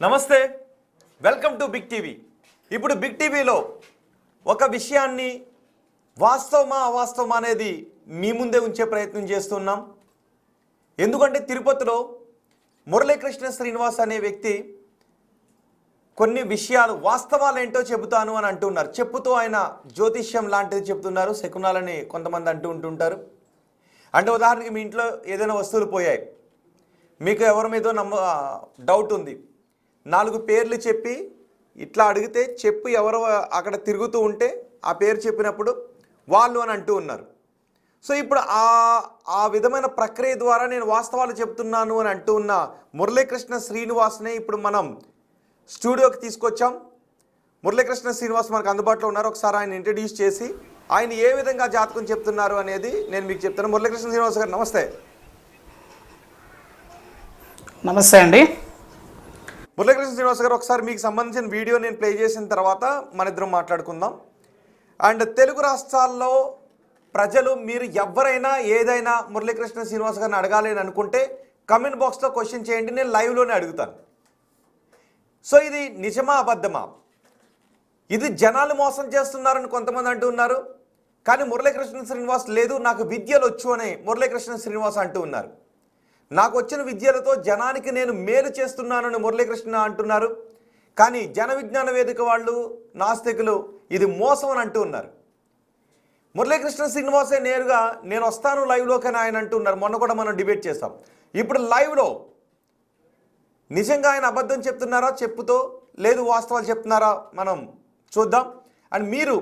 నమస్తే, welcome to big TV. ఇప్పుడు big టీవీలో ఒక విషయాన్ని వాస్తవమా అవాస్తవమా అనేది మీ ముందే ఉంచే ప్రయత్నం చేస్తున్నాం. ఎందుకంటే తిరుపతిలో మురళీకృష్ణ శ్రీనివాస్ అనే వ్యక్తి కొన్ని విషయాలు వాస్తవాలు ఏంటో చెబుతాను అని అంటున్నారు. చెప్పుతూ ఆయన జ్యోతిష్యం లాంటిది చెప్తున్నారు, శకునాలని కొంతమంది అంటూ ఉంటుంటారు. అంటే ఉదాహరణకి మీ ఇంట్లో ఏదైనా వస్తువులు పోయాయి, మీకు ఎవరి మీదో డౌట్ ఉంది, 4 పేర్లు చెప్పి ఇట్లా అడిగితే చెప్పు ఎవరో అక్కడ తిరుగుతూ ఉంటే ఆ పేరు చెప్పినప్పుడు వాళ్ళు అని అంటూ ఉన్నారు. సో ఇప్పుడు ఆ విధమైన ప్రక్రియ ద్వారా నేను వాస్తవాలు చెప్తున్నాను అని అంటూ ఉన్న మురళీకృష్ణ శ్రీనివాస్ని ఇప్పుడు మనం స్టూడియోకి తీసుకొచ్చాం. మురళీకృష్ణ శ్రీనివాస్ మనకు అందుబాటులో ఉన్నారు. ఒకసారి ఆయన ఇంట్రడ్యూస్ చేసి ఆయన ఏ విధంగా జాతకం చెప్తున్నారు అనేది నేను మీకు చెప్తాను. మురళీకృష్ణ శ్రీనివాస్ గారు నమస్తే. నమస్తే అండి. మురళీకృష్ణ శ్రీనివాస్ గారు, ఒకసారి మీకు సంబంధించిన వీడియో నేను ప్లే చేసిన తర్వాత మన ఇద్దరం మాట్లాడుకుందాం. అండ్ తెలుగు రాష్ట్రాల్లో ప్రజలు మీరు ఎవరైనా ఏదైనా మురళీకృష్ణ శ్రీనివాస్ గారిని అడగాలి అని అనుకుంటే కమెంట్ బాక్స్లో క్వశ్చన్ చేయండి, నేను లైవ్లోనే అడుగుతాను. సో ఇది నిజమా అబద్ధమా? ఇది జనాలు మోసం చేస్తున్నారని కొంతమంది అంటూ ఉన్నారు, కానీ మురళీకృష్ణ శ్రీనివాస్ లేదు నాకు విద్యలు వచ్చు అని మురళీకృష్ణ శ్రీనివాస్ అంటూ ఉన్నారు. నాకు వచ్చిన విద్యలతో జనానికి నేను మేలు చేస్తున్నానని మురళీకృష్ణ అంటున్నారు. కానీ జన విజ్ఞాన వేదిక వాళ్ళు, నాస్తికులు ఇది మోసం అని అంటూ ఉన్నారు. మురళీకృష్ణ శ్రీనివాసే నేరుగా నేను వస్తాను లైవ్లోకి అని ఆయన అంటున్నారు. మొన్న కూడా మనం డిబేట్ చేస్తాం. ఇప్పుడు లైవ్లో నిజంగా ఆయన అబద్ధం చెప్తున్నారా చెప్పుతో, లేదు వాస్తవాలు చెప్తున్నారా మనం చూద్దాం. అండ్ మీరు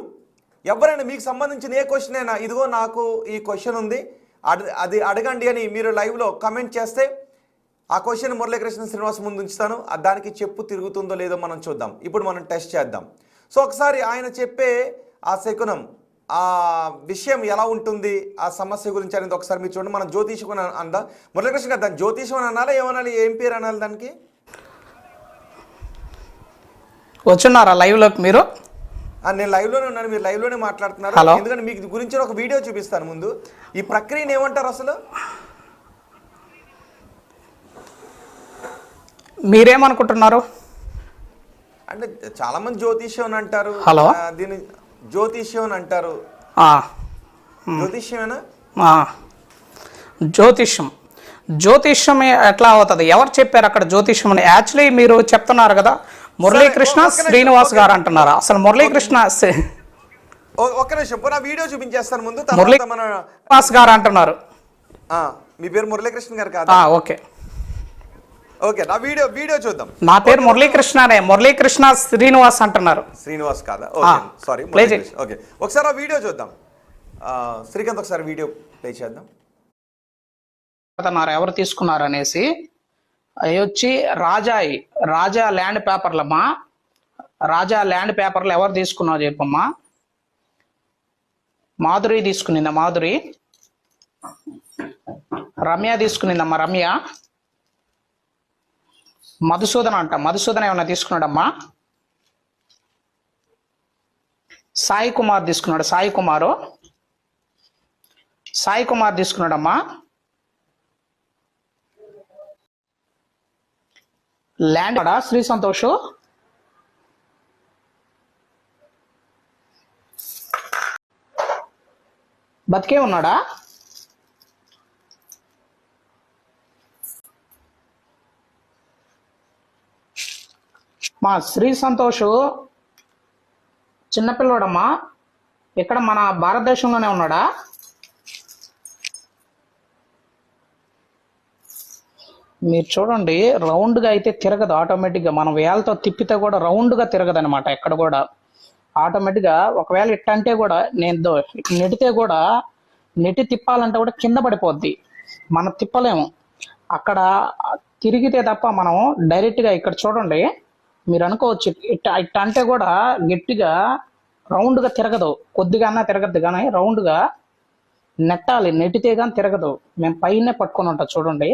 ఎవరైనా మీకు సంబంధించిన ఏ క్వశ్చన్ అయినా, ఇదిగో నాకు ఈ క్వశ్చన్ ఉంది అది అడగండి అని మీరు లైవ్లో కమెంట్ చేస్తే ఆ క్వశ్చన్ మురళీకృష్ణ శ్రీనివాస్ ముందు ఉంచుతాను. దానికి చెప్పు తిరుగుతుందో లేదో మనం చూద్దాం. ఇప్పుడు మనం టెస్ట్ చేద్దాం. సో ఒకసారి ఆయన చెప్పే ఆ శకునం, ఆ విషయం ఎలా ఉంటుంది, ఆ సమస్య గురించి అనేది ఒకసారి మీరు చూడండి. మనం జ్యోతిషం అని అందా మురళీకృష్ణ గారు, దాన్ని జ్యోతిషం అని అనాలి, ఏమనాలి, ఏం పేరు అనాలి దానికి? వచ్చున్నారా లైవ్లోకి మీరు? నేను లైవ్లోనే ఉన్నాను, మీరు లైవ్లోనే మాట్లాడుతున్నారు. ఎందుకంటే మీకు గురించి ఒక వీడియో చూపిస్తాను ముందు. ఈ ప్రక్రియను ఏమంటారు అసలు? మీరేమనుకుంటున్నారు? అంటే చాలా మంది జ్యోతిష్యం అని అంటారు, దీన్ని జ్యోతిష్యం అని అంటారు. జ్యోతిష్యమేనా? జ్యోతిష్యం ఎట్లా అవుతుంది? ఎవరు చెప్పారు అక్కడ జ్యోతిష్యం అని? యాక్చువల్లీ మీరు చెప్తున్నారు కదా మురళీకృష్ణ శ్రీనివాస్ గారు అంటున్నారు. అసలు మురళీకృష్ణ ఒక్క నిమిషం, నా వీడియో చూపించేస్తాను ముందు. శ్రీనివాస్ గారు అంటున్నారు. మీ పేరు మురళీకృష్ణ గారు కాదా? ఓకే ఓకే, నా వీడియో చూద్దాం. నా పేరు మురళీకృష్ణనే, మురళీకృష్ణ శ్రీనివాస్ అంటున్నారు. శ్రీనివాస్ కాదా? సారీ. ఓకే, ఒకసారి ఆ వీడియో చూద్దాం. శ్రీకాంత్ ఒకసారి వీడియో ప్లే చేద్దాం. ఎవరు తీసుకున్నారు అనేసి అవి వచ్చి రాజా ల్యాండ్ పేపర్లమ్మా. రాజా ల్యాండ్ పేపర్లు ఎవరు తీసుకున్నావు చెప్పమ్మా? మాధురి తీసుకునిందా? మాధురి. రమ్య తీసుకునిందమ్మా. రమ్య. మధుసూదన్ అంట. మధుసూదన్ ఏమన్నా తీసుకున్నాడమ్మా? సాయి కుమార్ తీసుకున్నాడు. సాయి కుమార్ తీసుకున్నాడమ్మా. ల్యాండ్ శ్రీ సంతోష్. బతికే ఉన్నాడా? మా శ్రీ సంతోష్ చిన్నపిల్లోడమ్మా. ఇక్కడ మన భారతదేశంలోనే ఉన్నాడా? మీరు చూడండి, రౌండ్గా అయితే తిరగదు ఆటోమేటిక్గా. మనం వేలతో తిప్పితే కూడా రౌండ్గా తిరగదు అనమాట ఎక్కడ కూడా. ఆటోమేటిక్గా ఒకవేళ ఇట్టంటే కూడా నేను నెటితే కూడా, నెట్టి తిప్పాలంటే కూడా కింద పడిపోద్ది, మనం తిప్పలేము. అక్కడ తిరిగితే తప్ప మనం డైరెక్ట్గా ఇక్కడ చూడండి మీరు అనుకోవచ్చు ఇట్ట అంటే కూడా గట్టిగా రౌండ్గా తిరగదు, కొద్దిగా అన్నా తిరగద్దు, కానీ రౌండ్గా నెట్టాలి, నెట్టితే కానీ తిరగదు. మేము పైనే పట్టుకొని ఉంటాం చూడండి.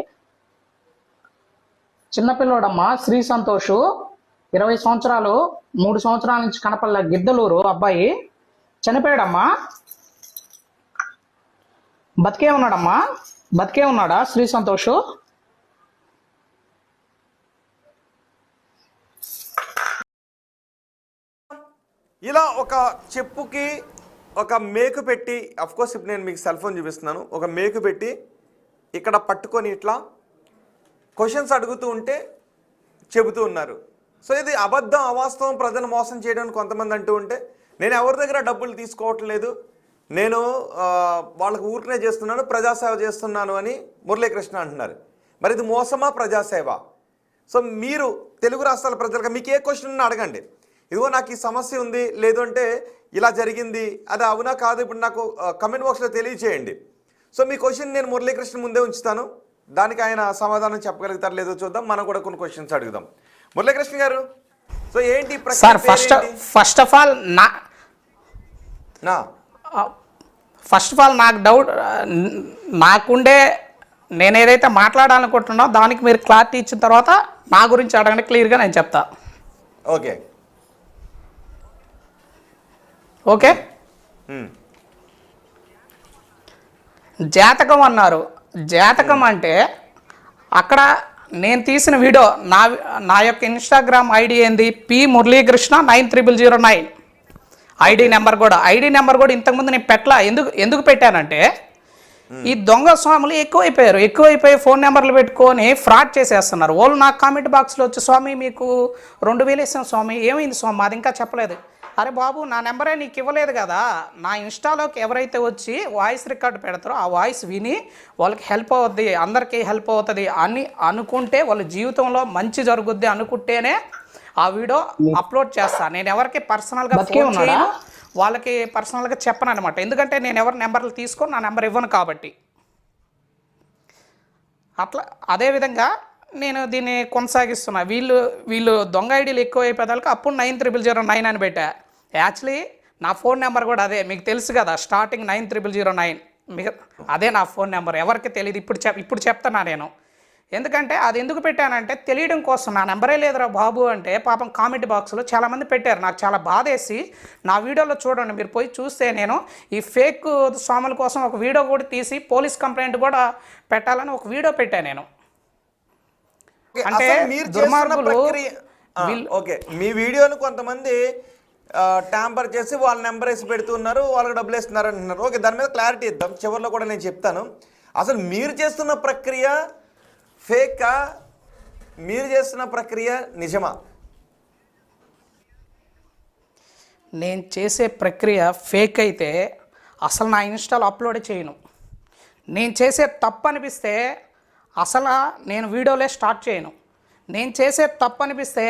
చిన్నపిల్లోడమ్మా శ్రీ సంతోష్, 20 సంవత్సరాలు, 3 సంవత్సరాల నుంచి కనపల్ల, గిద్దలూరు అబ్బాయి. చనిపోయాడమ్మా. బతికే ఉన్నాడమ్మా. బతికే ఉన్నాడా శ్రీ సంతోష్? ఇలా ఒక చెప్పుకి ఒక మేకు పెట్టి, కోర్స్ ఇప్పుడు నేను మీకు సెల్ ఫోన్ చూపిస్తున్నాను, ఒక మేకు పెట్టి ఇక్కడ పట్టుకొని ఇట్లా క్వశ్చన్స్ అడుగుతూ ఉంటే చెబుతూ ఉన్నారు. సో ఇది అబద్ధం, అవాస్తవం, ప్రజలు మోసం చేయడానికి కొంతమంది అంటూ ఉంటే, నేను ఎవరి దగ్గర డబ్బులు తీసుకోవట్లేదు, నేను వాళ్ళకు ఊరికనే చేస్తున్నాను, ప్రజాసేవ చేస్తున్నాను అని మురళీకృష్ణ అంటున్నారు. మరి ఇది మోసమా, ప్రజాసేవ? సో మీరు తెలుగు రాష్ట్రాల ప్రజలకు మీకు ఏ క్వశ్చన్ ఉన్నా అడగండి. ఇదిగో నాకు ఈ సమస్య ఉంది, లేదు అంటే ఇలా జరిగింది, అది అవునా కాదు ఇప్పుడు నాకు కమెంట్ బాక్స్లో తెలియచేయండి. సో మీ క్వశ్చన్ నేను మురళీకృష్ణ ముందే ఉంచుతాను, దానికి ఆయన సమాధానం చెప్పగలుగుతారు లేదో చూద్దాం. మనం కూడా కొన్ని క్వశ్చన్స్ అడుగుదాం. మురళీకృష్ణ గారు, సో ఏంటి సార్? ఫస్ట్ ఆఫ్ ఆల్ నాకు డౌట్, నాకుండే నేను ఏదైతే మాట్లాడాలనుకుంటున్నానో దానికి మీరు క్లారిటీ ఇచ్చిన తర్వాత నా గురించి అడగండి, క్లియర్గా నేను చెప్తా. Okay okay. జాతకం అన్నారు. జాతకం అంటే అక్కడ నేను తీసిన వీడియో, నా యొక్క ఇన్స్టాగ్రామ్ ఐడి ఏంది, పి మురళీకృష్ణ 90009 ఐడి నెంబర్ కూడా ఇంతకుముందు నేను పెట్టలా. ఎందుకు పెట్టానంటే ఈ దొంగ స్వాములు ఎక్కువైపోయి ఫోన్ నెంబర్లు పెట్టుకొని ఫ్రాడ్ చేసేస్తున్నారు. వాళ్ళు నాకు కామెంట్ బాక్స్లో వచ్చి, స్వామి మీకు 2000 ఇస్తాం స్వామి, ఏమైంది స్వామి, అది ఇంకా చెప్పలేదు. అరే బాబు, నా నెంబరే నీకు ఇవ్వలేదు కదా. నా ఇన్స్టాలోకి ఎవరైతే వచ్చి వాయిస్ రికార్డు పెడతారో ఆ వాయిస్ విని వాళ్ళకి హెల్ప్ అవుద్ది, అందరికీ హెల్ప్ అవుతుంది అని అనుకుంటే, వాళ్ళ జీవితంలో మంచి జరుగుద్ది అనుకుంటేనే ఆ వీడియో అప్లోడ్ చేస్తాను. నేను ఎవరికి పర్సనల్గా ఫోన్ చేయను, వాళ్ళకి పర్సనల్గా చెప్పను అనమాట. ఎందుకంటే నేను ఎవరి నెంబర్లు తీసుకొని నా నెంబర్ ఇవ్వను కాబట్టి. అట్లా అదేవిధంగా నేను దీన్ని కొనసాగిస్తున్నా. వీళ్ళు దొంగ ఐడీలు ఎక్కువ అయిపోయేదానికి అప్పుడు 90009 అని పెట్టా. యాక్చువల్లీ నా ఫోన్ నెంబర్ కూడా అదే, మీకు తెలుసు కదా, స్టార్టింగ్ 90009 అదే నా ఫోన్ నెంబర్. ఎవరికి తెలియదు, ఇప్పుడు చెప్తున్నా నేను. ఎందుకంటే అది ఎందుకు పెట్టానంటే తెలియడం కోసం. నా నెంబరే లేదురా బాబు అంటే పాపం కామెంట్ బాక్స్లో చాలామంది పెట్టారు. నాకు చాలా బాధేసి నా వీడియోలో చూడండి, మీరు పోయి చూస్తే నేను ఈ ఫేక్ స్వాముల కోసం ఒక వీడియో కూడా తీసి పోలీస్ కంప్లైంట్ కూడా పెట్టాలని ఒక వీడియో పెట్టాను నేను. అంటే దుర్మార్గులు ఓకే, మీ వీడియోను కొంతమంది ట్యాంపర్ చేసి వాళ్ళ నెంబర్ వేసి పెడుతున్నారు, వాళ్ళకి డబ్బులు వేస్తున్నారు అంటున్నారు. ఓకే, దాని మీద క్లారిటీ ఇద్దాం, చివరిలో కూడా నేను చెప్తాను. అసలు మీరు చేస్తున్న ప్రక్రియ ఫేకా, మీరు చేస్తున్న ప్రక్రియ నిజమా? నేను చేసే ప్రక్రియ ఫేక్ అయితే అసలు నా ఇన్స్టాలో అప్లోడ్ చేయను. నేను చేసే తప్పు అనిపిస్తే అసలు నేను వీడియోలే స్టార్ట్ చేయను. నేను చేసే తప్పు అనిపిస్తే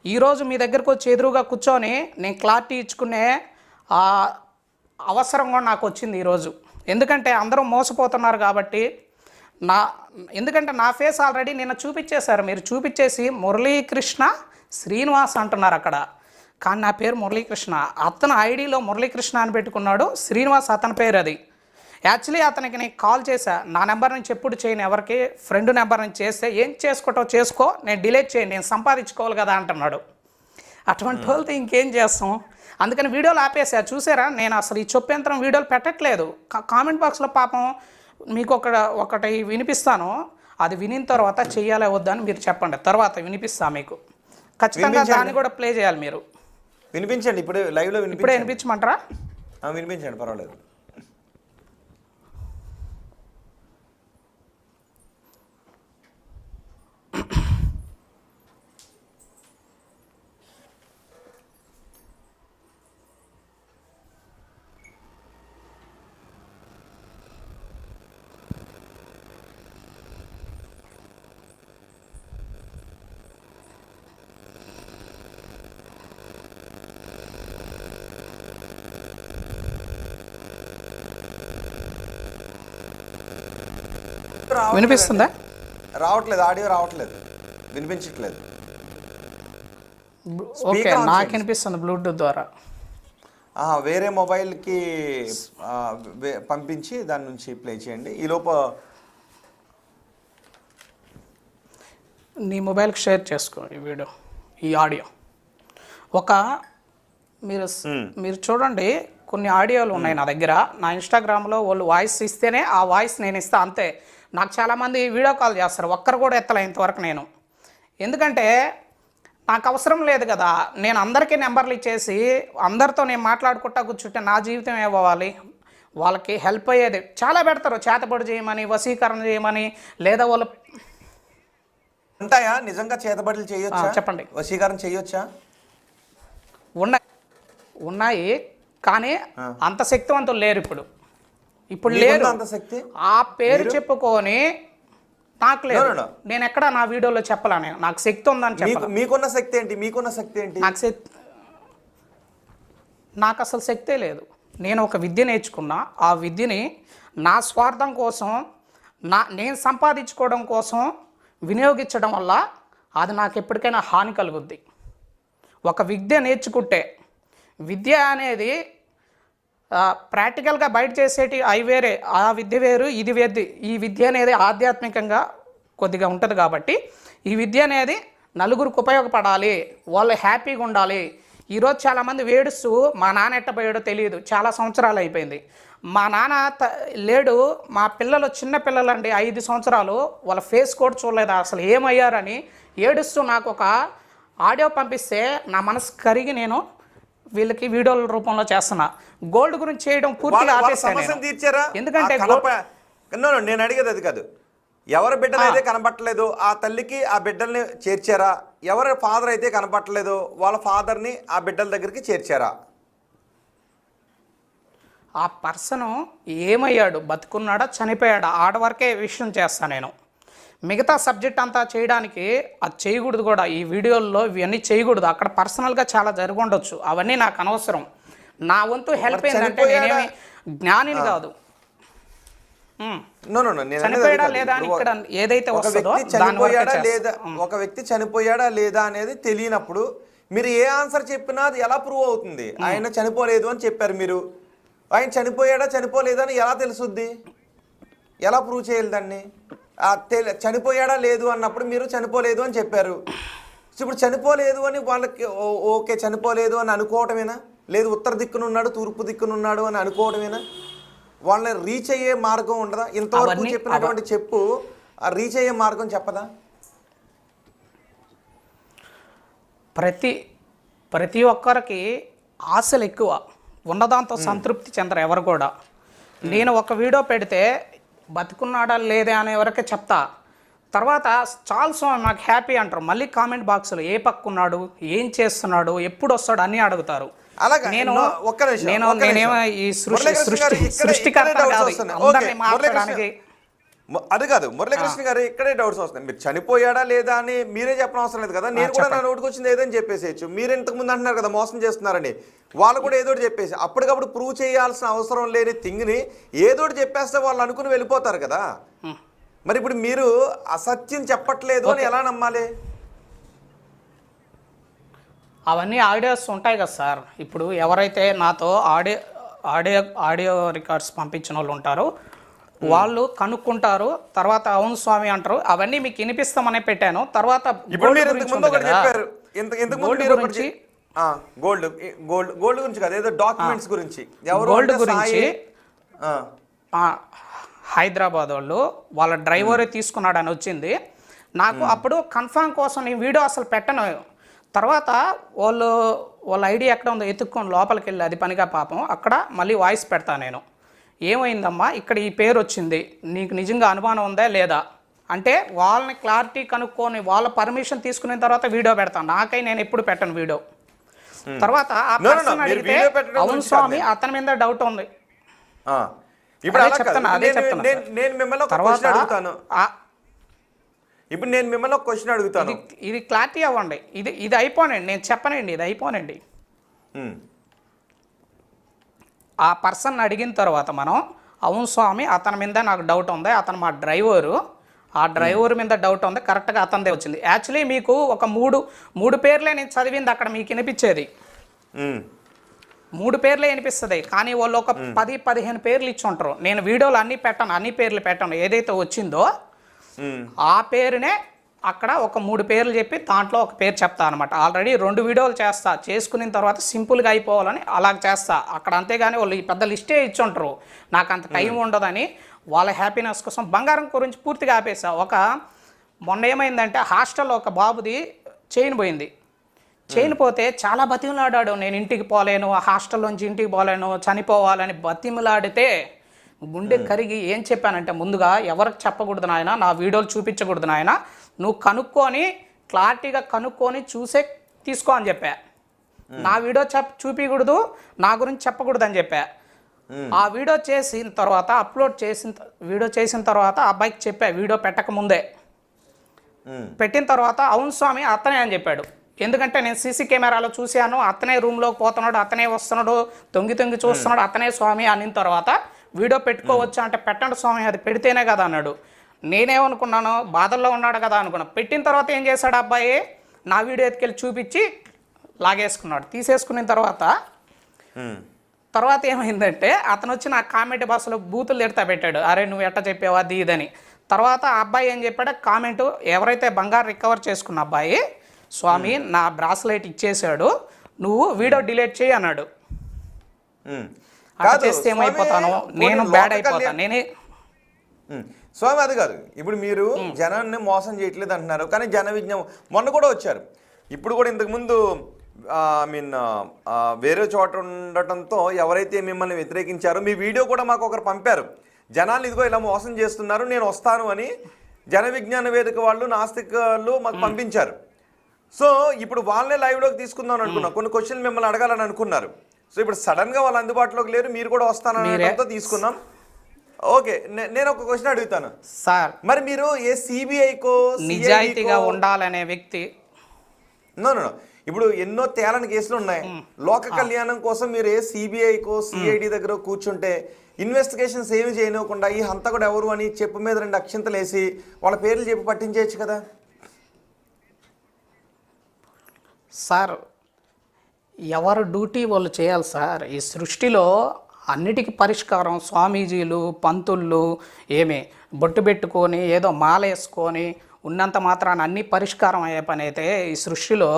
ఈరోజు మీ దగ్గరకు వచ్చి ఎదురుగా కూర్చొని నేను క్లారిటీ ఇచ్చుకునే అవసరం కూడా నాకు వచ్చింది ఈరోజు. ఎందుకంటే అందరూ మోసపోతున్నారు కాబట్టి. ఎందుకంటే నా ఫేస్ ఆల్రెడీ నిన్న చూపించేశారు, మీరు చూపించేసి మురళీకృష్ణ శ్రీనివాస్ అంటున్నారు అక్కడ, కానీ నా పేరు మురళీకృష్ణ. అతను ఐడిలో మురళీకృష్ణ అని పెట్టుకున్నాడు, శ్రీనివాస్ అతని పేరు అది. యాక్చువల్లీ అతనికి నేను కాల్ చేశా, నా నెంబర్ నుంచి ఎప్పుడు చేయను ఎవరికి, ఫ్రెండ్ నెంబర్ నుంచి చేస్తే ఏం చేసుకుంటావు చేసుకో, నేను డిలీట్ చేయను, నేను సంపాదించుకోవాలి కదా అంటున్నాడు. అటువంటి వాళ్ళతో ఇంకేం చేస్తాం, అందుకని వీడియోలు ఆపేసా. చూసారా, నేను అసలు ఈ చొప్పేంతరం వీడియోలు పెట్టట్లేదు. కామెంట్ బాక్స్లో పాపం మీకు ఒకటి వినిపిస్తాను, అది వినిన తర్వాత చెయ్యాలే వద్దని మీరు చెప్పండి, తర్వాత వినిపిస్తా మీకు. ఖచ్చితంగా దాన్ని కూడా ప్లే చేయాలి మీరు. వినిపించండి, ఇప్పుడే లైవ్లో ఇప్పుడే వినిపించమంటారా? వినిపించండి, పర్వాలేదు. వినిపిస్తుందా? రావట్లేదు, ఆడియో రావట్లేదు, వినిపించట్లేదు. ఓకే, నాకు వినిపిస్తుంది బ్లూటూత్ ద్వారా. వేరే మొబైల్కి పంపించి దాని నుంచి ప్లే చేయండి. ఈలోపు నీ మొబైల్కి షేర్ చేసుకో ఈ వీడియో, ఈ ఆడియో. మీరు చూడండి, కొన్ని ఆడియోలు ఉన్నాయి నా దగ్గర. నా ఇన్స్టాగ్రామ్లో వాళ్ళు వాయిస్ ఇస్తేనే ఆ వాయిస్ నేను ఇస్తా, అంతే. నాకు చాలామంది వీడియో కాల్ చేస్తారు, ఒక్కరు కూడా ఎత్తలే ఇంతవరకు నేను. ఎందుకంటే నాకు అవసరం లేదు కదా. నేను అందరికీ నెంబర్లు ఇచ్చేసి అందరితో నేను మాట్లాడుకుంటా కూర్చుంటే నా జీవితం ఏమవ్వాలి? వాళ్ళకి హెల్ప్ అయ్యేది చాలా పెడతారు, చేతబడి చేయమని, వశీకరణ చేయమని, లేదా వాళ్ళు ఉంటాయా నిజంగా చేతబడులు చేయొచ్చా? చెప్పండి. వశీకరణ చేయొచ్చా? ఉన్నాయి కానీ అంత శక్తివంతులు లేరు ఇప్పుడు లేరు. అంత శక్తి ఆ పేరు చెప్పుకొని నాకు లేదు. నేను ఎక్కడ నా వీడియోలో చెప్పలా, నేను నాకు శక్తి ఉందని చెప్పాను. మీకున్న శక్తి ఏంటి? మీకున్న శక్తి ఏంటి? నాకు అసలు శక్తే లేదు. నేను ఒక విద్య నేర్చుకున్నా, ఆ విద్యని నా స్వార్థం కోసం, నేను సంపాదించుకోవడం కోసం వినియోగించడం వల్ల అది నాకు ఎప్పటికైనా హాని కలుగుద్ది. ఒక విద్య నేర్చుకుంటే, విద్య అనేది ప్రాక్టికల్గా బయట చేసేటి అవి వేరే, ఆ విద్య వేరు, ఇది వేరు. ఈ విద్య అనేది ఆధ్యాత్మికంగా కొద్దిగా ఉంటుంది కాబట్టి ఈ విద్య అనేది నలుగురికి ఉపయోగపడాలి, వాళ్ళు హ్యాపీగా ఉండాలి. ఈరోజు చాలామంది వేడుస్తూ మా నాన్న ఎట్టపోయాడో తెలియదు, చాలా సంవత్సరాలు అయిపోయింది, మా నాన్న లేడు, మా పిల్లలు చిన్న పిల్లలండి 5 సంవత్సరాలు, వాళ్ళ ఫేస్ కూడా చూడలేదు, అసలు ఏమయ్యారని ఏడుస్తూ నాకు ఒక ఆడియో పంపిస్తే నా మనసు కరిగి నేను వీళ్ళకి వీడియోల రూపంలో చేస్తున్నా. గోల్డ్ గురించి చేయడం పూర్తిగా ఆపేసాను. ఎందుకంటే నేను అడిగేది అది కాదు. ఎవరి బిడ్డలు అయితే కనబట్టలేదు ఆ తల్లికి ఆ బిడ్డల్ని చేర్చారా? ఎవరి ఫాదర్ అయితే కనబట్టలేదు వాళ్ళ ఫాదర్ని ఆ బిడ్డల దగ్గరికి చేర్చారా? ఆ పర్సను ఏమయ్యాడు, బతుకున్నాడా చనిపోయాడా, ఆడవరకే విషయం చేస్తాను నేను. మిగతా సబ్జెక్ట్ అంతా చేయడానికి అది చేయకూడదు కూడా. ఈ వీడియోల్లో ఇవన్నీ చేయకూడదు. అక్కడ పర్సనల్గా చాలా జరిగి ఉండొచ్చు, అవన్నీ నాకు అనవసరం. నా వంతు హెల్ప్ ఏంటంటే నేనేమి జ్ఞానిని కాదు. చనిపోయాడా లేదా అని ఇక్కడ ఏదైతే వస్తుందో ఒక వ్యక్తి చనిపోయాడా లేదా అనేది తెలియనప్పుడు మీరు ఏ ఆన్సర్ చెప్పినా అది ఎలా ప్రూవ్ అవుతుంది? ఆయన చనిపోలేదు అని చెప్పారు మీరు, ఆయన చనిపోయాడా చనిపోలేదా అని ఎలా తెలుసుద్ది? ఎలా ప్రూవ్ చేయాలి దాన్ని? చనిపోయాడా లేదు అన్నప్పుడు మీరు చనిపోలేదు అని చెప్పారు. ఇప్పుడు చనిపోలేదు అని వాళ్ళకి ఓకే చనిపోలేదు అని అనుకోవటమేనా? లేదు ఉత్తర దిక్కునున్నాడు తూర్పు దిక్కునున్నాడు అని అనుకోవటమేనా? వాళ్ళని రీచ్ అయ్యే మార్గం ఉండదా? ఇంతవరకు చెప్పినటువంటి చెప్పు రీచ్ అయ్యే మార్గం చెప్పదా? ప్రతి ఒక్కరికి ఆశలు ఎక్కువ, ఉన్నదాంతో సంతృప్తి చెందరు ఎవరు కూడా. నేను ఒక వీడియో పెడితే బతుకున్నాడా లేదా అనే వరకే చెప్తా, తర్వాత చాలా నాకు హ్యాపీ అంటారు. మళ్ళీ కామెంట్ బాక్స్లో ఏ పక్కున్నాడు, ఏం చేస్తున్నాడు, ఎప్పుడు వస్తాడు అన్నీ అడుగుతారు. నేనేమో ఈ సృష్టికర్త కాదు, అందరినీ మార్చడానికి. అది కాదు మురళీకృష్ణ గారు, ఇక్కడే డౌట్స్ వస్తాయి. మీరు చనిపోయాడా లేదా అని మీరే చెప్పడం అవసరం లేదు కదా. నేను కూడా నా నోటికి వచ్చింది ఏదని చెప్పేసేయచ్చు. మీరు ఇంతకుముందు అంటున్నారు కదా మోసం చేస్తున్నారని, వాళ్ళు కూడా ఏదోటి చెప్పేసి అప్పటికప్పుడు ప్రూవ్ చేయాల్సిన అవసరం లేని థింగ్ని ఏదోటి చెప్పేస్తే వాళ్ళు అనుకుని వెళ్ళిపోతారు కదా. మరి ఇప్పుడు మీరు అసత్యం చెప్పట్లేదు అని ఎలా నమ్మాలి? అవన్నీ ఆడియోస్ ఉంటాయి కదా సార్. ఇప్పుడు ఎవరైతే నాతో ఆడియో రికార్డ్స్ పంపించిన వాళ్ళు ఉంటారో వాళ్ళు కనుక్కుంటారు, తర్వాత అవును స్వామి అంటారు. అవన్నీ మీకు వినిపిస్తామనే పెట్టాను. తర్వాత గోల్డ్ గురించి కాదు, ఏదో డాక్యుమెంట్స్ గురించి, గోల్డ్ గురించి హైదరాబాద్ వాళ్ళ డ్రైవరే తీసుకున్నాడని వచ్చింది నాకు. అప్పుడు కన్ఫర్మ్ కోసం నేను వీడియో అసలు పెట్టను. తర్వాత వాళ్ళ ఐడి ఎక్కడ ఉందో ఎత్తుక్కొని లోపలికి వెళ్ళి అది పనిగా పాపం అక్కడ మళ్ళీ వాయిస్ పెడతాను నేను. ఏమైందమ్మా ఇక్కడ ఈ పేరు వచ్చింది, నీకు నిజంగా అనుమానం ఉందా లేదా అంటే వాళ్ళని క్లారిటీ కనుక్కొని వాళ్ళ పర్మిషన్ తీసుకున్న తర్వాత వీడియో పెడతాను. నేను ఎప్పుడు పెట్టను వీడియో. తర్వాత ఆ పర్సన్ అడిగితే అవును స్వామి అతని మీద డౌట్ ఉంది ఇప్పుడు నేను మిమ్మల్ని ఒక క్వశ్చన్ అడుగుతాను. ఇది క్లారిటీ అవ్వండి. ఇది అయిపోనండి, నేను చెప్పనండి, ఇది అయిపోనండి. ఆ పర్సన్ అడిగిన తర్వాత మనం అవును స్వామి అతని మీద నాకు డౌట్ ఉంది, అతను మా డ్రైవరు, ఆ డ్రైవర్ మీద డౌట్ ఉంది, కరెక్ట్గా అతనిదే వచ్చింది. యాక్చువల్లీ మీకు ఒక మూడు పేర్లే నేను చదివింది అక్కడ మీకు వినిపించేది. 3 పేర్లే వినిపిస్తుంది, కానీ వాళ్ళు ఒక 10-15 పేర్లు ఇచ్చి ఉంటారు. నేను వీడియోలు అన్ని పేర్లు పెట్టను. ఏదైతే వచ్చిందో ఆ పేరునే అక్కడ ఒక 3 పేర్లు చెప్పి దాంట్లో ఒక పేరు చెప్తా అనమాట. ఆల్రెడీ 2 వీడియోలు చేస్తా, చేసుకున్న తర్వాత సింపుల్గా అయిపోవాలని అలా చేస్తా అక్కడ. అంతేగాని వాళ్ళు ఈ పెద్ద లిస్టే ఇచ్చి ఉంటారు, నాకు అంత టైం ఉండదని వాళ్ళ హ్యాపీనెస్ కోసం బంగారం గురించి పూర్తిగా ఆపేసా. మొన్న ఏమైందంటే హాస్టల్లో ఒక బాబుది చైన్ పోయింది. చేయనిపోతే చాలా బతిమలాడాడు. నేను ఇంటికి పోలేను, ఆ హాస్టల్లోంచి ఇంటికి పోలేను, చనిపోవాలని బతిమలాడితే గుండె కరిగి ఏం చెప్పానంటే, ముందుగా ఎవరికి చెప్పకూడదు నాయన, నా వీడియోలు చూపించకూడదు నాయన, నువ్వు కనుక్కొని క్లారిటీగా కనుక్కొని చూసే తీసుకో అని చెప్పా. నా వీడియో చూపించకూడదు, నా గురించి చెప్పకూడదు అని చెప్పా. ఆ వీడియో చేసిన తర్వాత వీడియో చేసిన తర్వాత అబ్బాయికి చెప్పా, వీడియో పెట్టక ముందే. పెట్టిన తర్వాత అవును స్వామి అతనే అని చెప్పాడు. ఎందుకంటే నేను సీసీ కెమెరాలో చూశాను, అతనే రూమ్లోకి పోతున్నాడు, అతనే వస్తున్నాడు, తొంగి చూస్తున్నాడు, అతనే స్వామి అనిన తర్వాత వీడియో పెట్టుకోవచ్చు అంటే, పెట్టండి స్వామి, అది పెడితేనే కదా అన్నాడు. నేనేమనుకున్నాను, బాధల్లో ఉన్నాడు కదా అనుకున్నా. పెట్టిన తర్వాత ఏం చేశాడు అబ్బాయి, నా వీడియో ఎత్తుకెళ్ళి చూపించి లాగేసుకున్నాడు. తీసేసుకున్న తర్వాత ఏమైందంటే, అతను వచ్చి నా కామెంట్ బాక్స్లో బూతులు తిడతా పెట్టాడు, అరే నువ్వు ఎట్ట చెప్పావు అది ఇదని. తర్వాత ఆ అబ్బాయి ఏం చెప్పాడు, కామెంటు ఎవరైతే బంగారు రికవర్ చేసుకున్న అబ్బాయి, స్వామి నా బ్రాస్లైట్ ఇచ్చేసాడు, నువ్వు వీడియో డిలీట్ చేయి అన్నాడు. అలా చేస్తే ఏమైపోతాను, నేను బ్యాడ్ అయిపోతాను. నేనే స్వామి అది కాదు, ఇప్పుడు మీరు జనాన్ని మోసం చేయట్లేదు అంటున్నారు, కానీ జన విజ్ఞానం మొన్న కూడా వచ్చారు, ఇప్పుడు కూడా ఇంతకుముందు వేరే చోట ఉండటంతో ఎవరైతే మిమ్మల్ని వ్యతిరేకించారో మీ వీడియో కూడా మాకు ఒకరు పంపారు, జనాలు ఇదిగో ఇలా మోసం చేస్తున్నారు నేను వస్తాను అని జన విజ్ఞాన వేదిక వాళ్ళు నాస్తికులు మాకు పంపించారు. సో ఇప్పుడు వాళ్ళనే లైవ్లోకి తీసుకుందాం అనుకున్నాం, కొన్ని క్వశ్చన్లు మిమ్మల్ని అడగాలని అనుకున్నారు. సో ఇప్పుడు సడన్గా వాళ్ళు అందుబాటులోకి లేరు, మీరు కూడా వస్తానని తీసుకున్నాం. ఓకే, నేను ఒక క్వశ్చన్ అడుగుతాను సార్, మరి మీరు ఏ సిబిఐకో నిజాయితీగా ఉండాలనే వ్యక్తి నో ఇప్పుడు ఎన్నో తేలని కేసులు ఉన్నాయి, లోక కళ్యాణం కోసం మీరు ఏ సిబిఐకో సిఐడి దగ్గర కూర్చుంటే ఇన్వెస్టిగేషన్స్ ఏమి చేయనివ్వకుండా ఈ హంతకుడు ఎవరు అని చెప్పు మీద 2 అక్షింతలు వేసి వాళ్ళ పేర్లు చెప్పి పట్టించేయచ్చు కదా సార్. ఎవరు డ్యూటీ వాళ్ళు చేయాలి సార్. ఈ సృష్టిలో అన్నిటికీ పరిష్కారం స్వామీజీలు పంతుళ్ళు ఏమి బొట్టు పెట్టుకొని ఏదో మాల వేసుకొని ఉన్నంత మాత్రాన అన్ని పరిష్కారం అయ్యే పని అయితే ఈ సృష్టిలో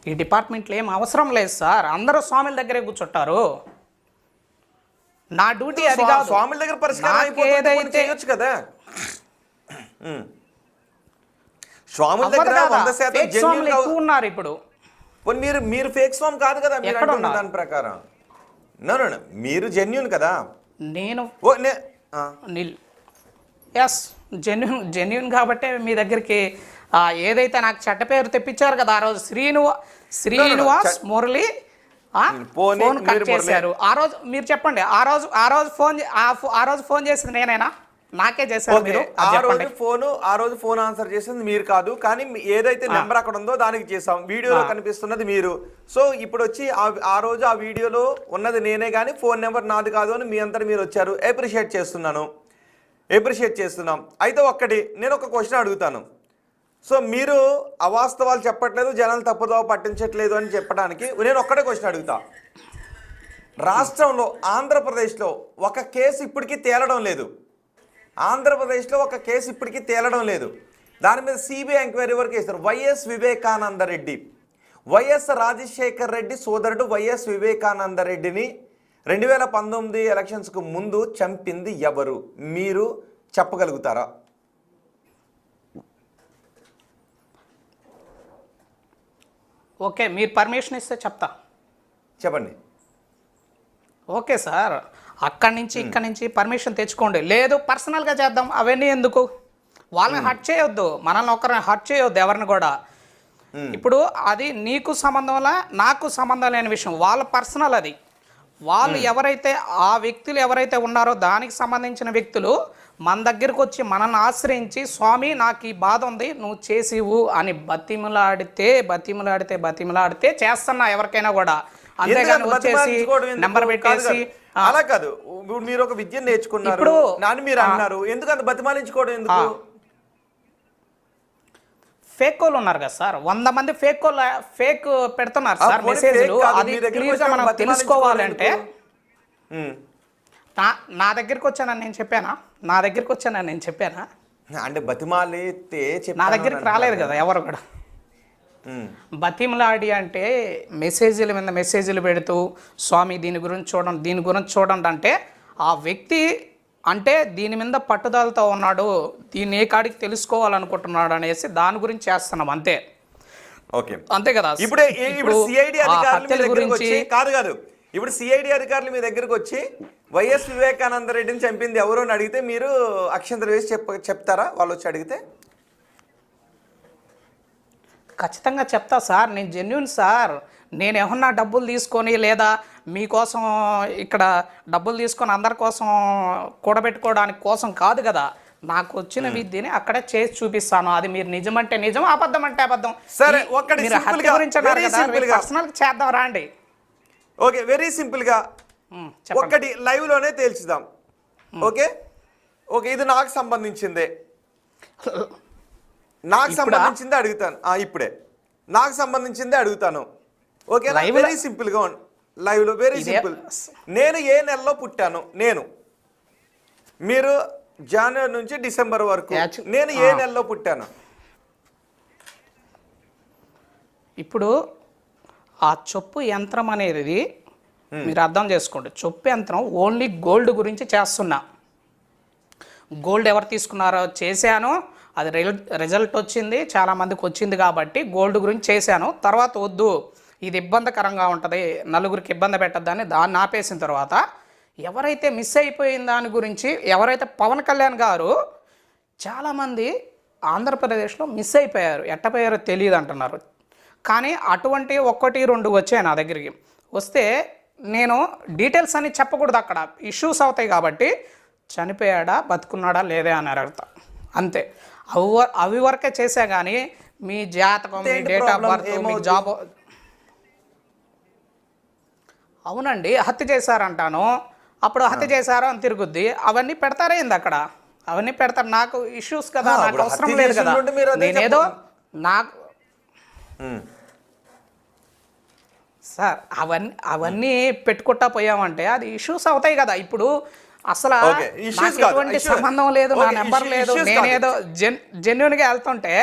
ఈ డిపార్ట్మెంట్లో ఏం అవసరం లేదు సార్. అందరూ స్వామిల దగ్గరే కూర్చుంటారు. నా డ్యూటీ అది కాదు, స్వామిల దగ్గర పరిష్కారం ఏదైతే కదా. స్వాముల దగ్గర 100% జెన్యూన్ ఎక్కువ ఉన్నారు ఇప్పుడు. మీరు ఫేక్ స్వామి కాదు కదా మీరు అంటున్న దాని ప్రకారం. నో మీరు జెన్యూన్ కదా. నేను ఎస్ జెన్యూన్ కాబట్టే మీ దగ్గరికి ఏదైతే నాకు చెడ్డ పేరు తెప్పించారు కదా ఆ రోజు శ్రీనివాస్ మురళి ఫోన్ కట్ చేశారు. ఆ రోజు మీరు చెప్పండి, ఆ రోజు ఫోన్ చేసింది నేనేనా? నాకే చేశారు మీరు. ఆ రోజు ఫోన్ ఆన్సర్ చేసింది మీరు కాదు, కానీ ఏదైతే నెంబర్ అక్కడ ఉందో దానికి చేసాం. వీడియోలో కనిపిస్తున్నది మీరు. సో ఇప్పుడు వచ్చి ఆ రోజు ఆ వీడియోలో ఉన్నది నేనే, కానీ ఫోన్ నెంబర్ నాది కాదు అని మీ అంతా మీరు వచ్చారు. అప్రిషియేట్ చేస్తున్నాం. అయితే నేను ఒక క్వశ్చన్ అడుగుతాను. సో మీరు అవాస్తవాలు చెప్పట్లేదు, జనాలు తప్పుదోవ పట్టించట్లేదు అని చెప్పడానికి నేను ఒక్కటే క్వశ్చన్ అడుగుతా. రాష్ట్రంలో ఆంధ్రప్రదేశ్లో ఒక కేసు ఇప్పటికీ తేలడం లేదు. దాని మీద సిబిఐ ఎంక్వైరీ వరకు వేస్తారు. వైఎస్ వివేకానంద రెడ్డి, వైఎస్ రాజశేఖర్ రెడ్డి సోదరుడు వైఎస్ వివేకానంద రెడ్డిని 2019 ఎలక్షన్స్కు ముందు చంపింది ఎవరు? మీరు చెప్పగలుగుతారా? ఓకే, మీరు పర్మిషన్ ఇస్తే చెప్తా. చెప్పండి. ఓకే సార్, ఇక్కడి నుంచి పర్మిషన్ తెచ్చుకోండి. లేదు పర్సనల్గా చేద్దాం, అవన్నీ ఎందుకు? వాళ్ళని హర్ట్ చేయొద్దు, మనల్ని ఒకరిని హర్ట్ చేయొద్దు ఎవరిని కూడా. ఇప్పుడు అది నీకు సంబంధంలా నాకు సంబంధం లేని విషయం, వాళ్ళ పర్సనల్ అది. వాళ్ళు ఎవరైతే ఆ వ్యక్తులు ఎవరైతే ఉన్నారో దానికి సంబంధించిన వ్యక్తులు మన దగ్గరకు వచ్చి మనల్ని ఆశ్రయించి స్వామి నాకు ఈ బాధ ఉంది నువ్వు చేసివు అని బతిమలాడితే చేస్తున్నా ఎవరికైనా కూడా. అంతేగాని వచ్చేసి నెంబర్ పెట్టేసి అలా కాదు. మీరు ఒక విద్య నేర్చుకున్నారు నాని మీరు అన్నారు, ఎందుకు అంత బతిమాలించుకోవడం ఎందుకు? ఫేక్ కోళ్ళు ఉన్నారు కదా సార్, 100 మంది ఫేక్ పెడుతున్నారు సార్ మెసేజ్లు. అది క్లియర్గా మనం తెలుసుకోవాలంటే నా దగ్గరికి వచ్చానని నేను చెప్పానా? అంటే బతిమాలితే నా దగ్గరికి రాలేదు కదా ఎవరు కూడా. బతిమలాడి అంటే మెసేజ్ల మీద మెసేజ్లు పెడుతూ స్వామి దీని గురించి చూడండి అంటే ఆ వ్యక్తి అంటే దీని మీద పట్టుదలతో ఉన్నాడు, దీన్ని ఏ కాడికి తెలుసుకోవాలనుకుంటున్నాడు అనేసి దాని గురించి చేస్తున్నాం అంతే. ఓకే, అంతే కదా. ఇప్పుడు సిఐడి అధికారులు మీ హత్యల దగ్గరికి గురించి వచ్చి కాదు ఇప్పుడు సిఐడి అధికారులు మీ దగ్గరకు వచ్చి వైఎస్ వివేకానంద రెడ్డిని చంపింది ఎవరు అని అడిగితే మీరు అక్షంతలు వేసి చెప్తారా వాళ్ళు వచ్చి అడిగితే? ఖచ్చితంగా చెప్తా సార్, నేను జెన్యున్ సార్. నేను ఏమన్నా డబ్బులు తీసుకొని లేదా మీకోసం ఇక్కడ డబ్బులు తీసుకొని అందరి కోసం కూడబెట్టుకోవడానికి కోసం కాదు కదా. నాకు వచ్చిన విద్యని అక్కడే చేసి చూపిస్తాను. అది మీరు నిజమంటే నిజం, అబద్ధం అంటే అబద్ధం. సరే, ఒక్కటి మీరు హత్య గురించి అన్నారు కదా, పర్సనల్ చేద్దాం రాండి. ఓకే, వెరీ సింపుల్ గా ఒక్కటి లైవ్ లోనే తేల్చుదాం. ఓకే ఓకే, ఇది నాకు సంబంధించిందే, నాకు సంబంధించిందే అడుగుతాను. ఇప్పుడే నాకు సంబంధించిందే అడుగుతాను. ఓకే, వెరీ సింపుల్ గా లైవ్ లో వెరీ సింపుల్. నేను ఏ నెలలో పుట్టాను? మీరు జనవరి నుంచి డిసెంబర్ వరకు నేను ఏ నెలలో పుట్టాను? ఇప్పుడు ఆ చొప్పు యంత్రం అనేది మీరు అర్థం చేసుకోండి. చొప్పు యంత్రం ఓన్లీ గోల్డ్ గురించి చేస్తున్నా. గోల్డ్ ఎవరు తీసుకున్నారో చేశాను, అది రిజల్ట్ వచ్చింది, చాలామందికి వచ్చింది కాబట్టి గోల్డ్ గురించి చేశాను. తర్వాత వద్దు, ఇది ఇబ్బందికరంగా ఉంటుంది, నలుగురికి ఇబ్బంది పెట్టద్దని దాన్ని ఆపేసిన తర్వాత ఎవరైతే మిస్ అయిపోయిన దాని గురించి, ఎవరైతే పవన్ కళ్యాణ్ గారు చాలామంది ఆంధ్రప్రదేశ్లో మిస్ అయిపోయారు, ఎట్టపోయారో తెలియదు అంటున్నారు. కానీ అటువంటి 1, 2 వచ్చాయి నా దగ్గరికి. వస్తే నేను డీటెయిల్స్ అని చెప్పకూడదు, అక్కడ ఇష్యూస్ అవుతాయి కాబట్టి చనిపోయాడా బతుకున్నాడా లేదే అని అడుగుతా అంతే. అవి వరకే చేసా కానీ మీ జాతకం, మీ డేట్ ఆఫ్ బర్త్, మీ జాబ్. అవునండి, హత్య చేశారంటాను, అప్పుడు హత్య చేశారు అని తిరుగుద్ది. అవన్నీ పెడతారేంది అక్కడ? అవన్నీ పెడతారు. నాకు ఇష్యూస్ కదా, నాకు అవసరం లేదు కదా. నేనేదో నాకు సార్ అవన్నీ పెట్టుకుంటా పోయామంటే అది ఇష్యూస్ అవుతాయి కదా. ఇప్పుడు అసలు ఎటువంటి సంబంధం లేదు, నా నెంబర్ లేదు, నేనేదో జెన్యున్ గా వెళ్తుంటే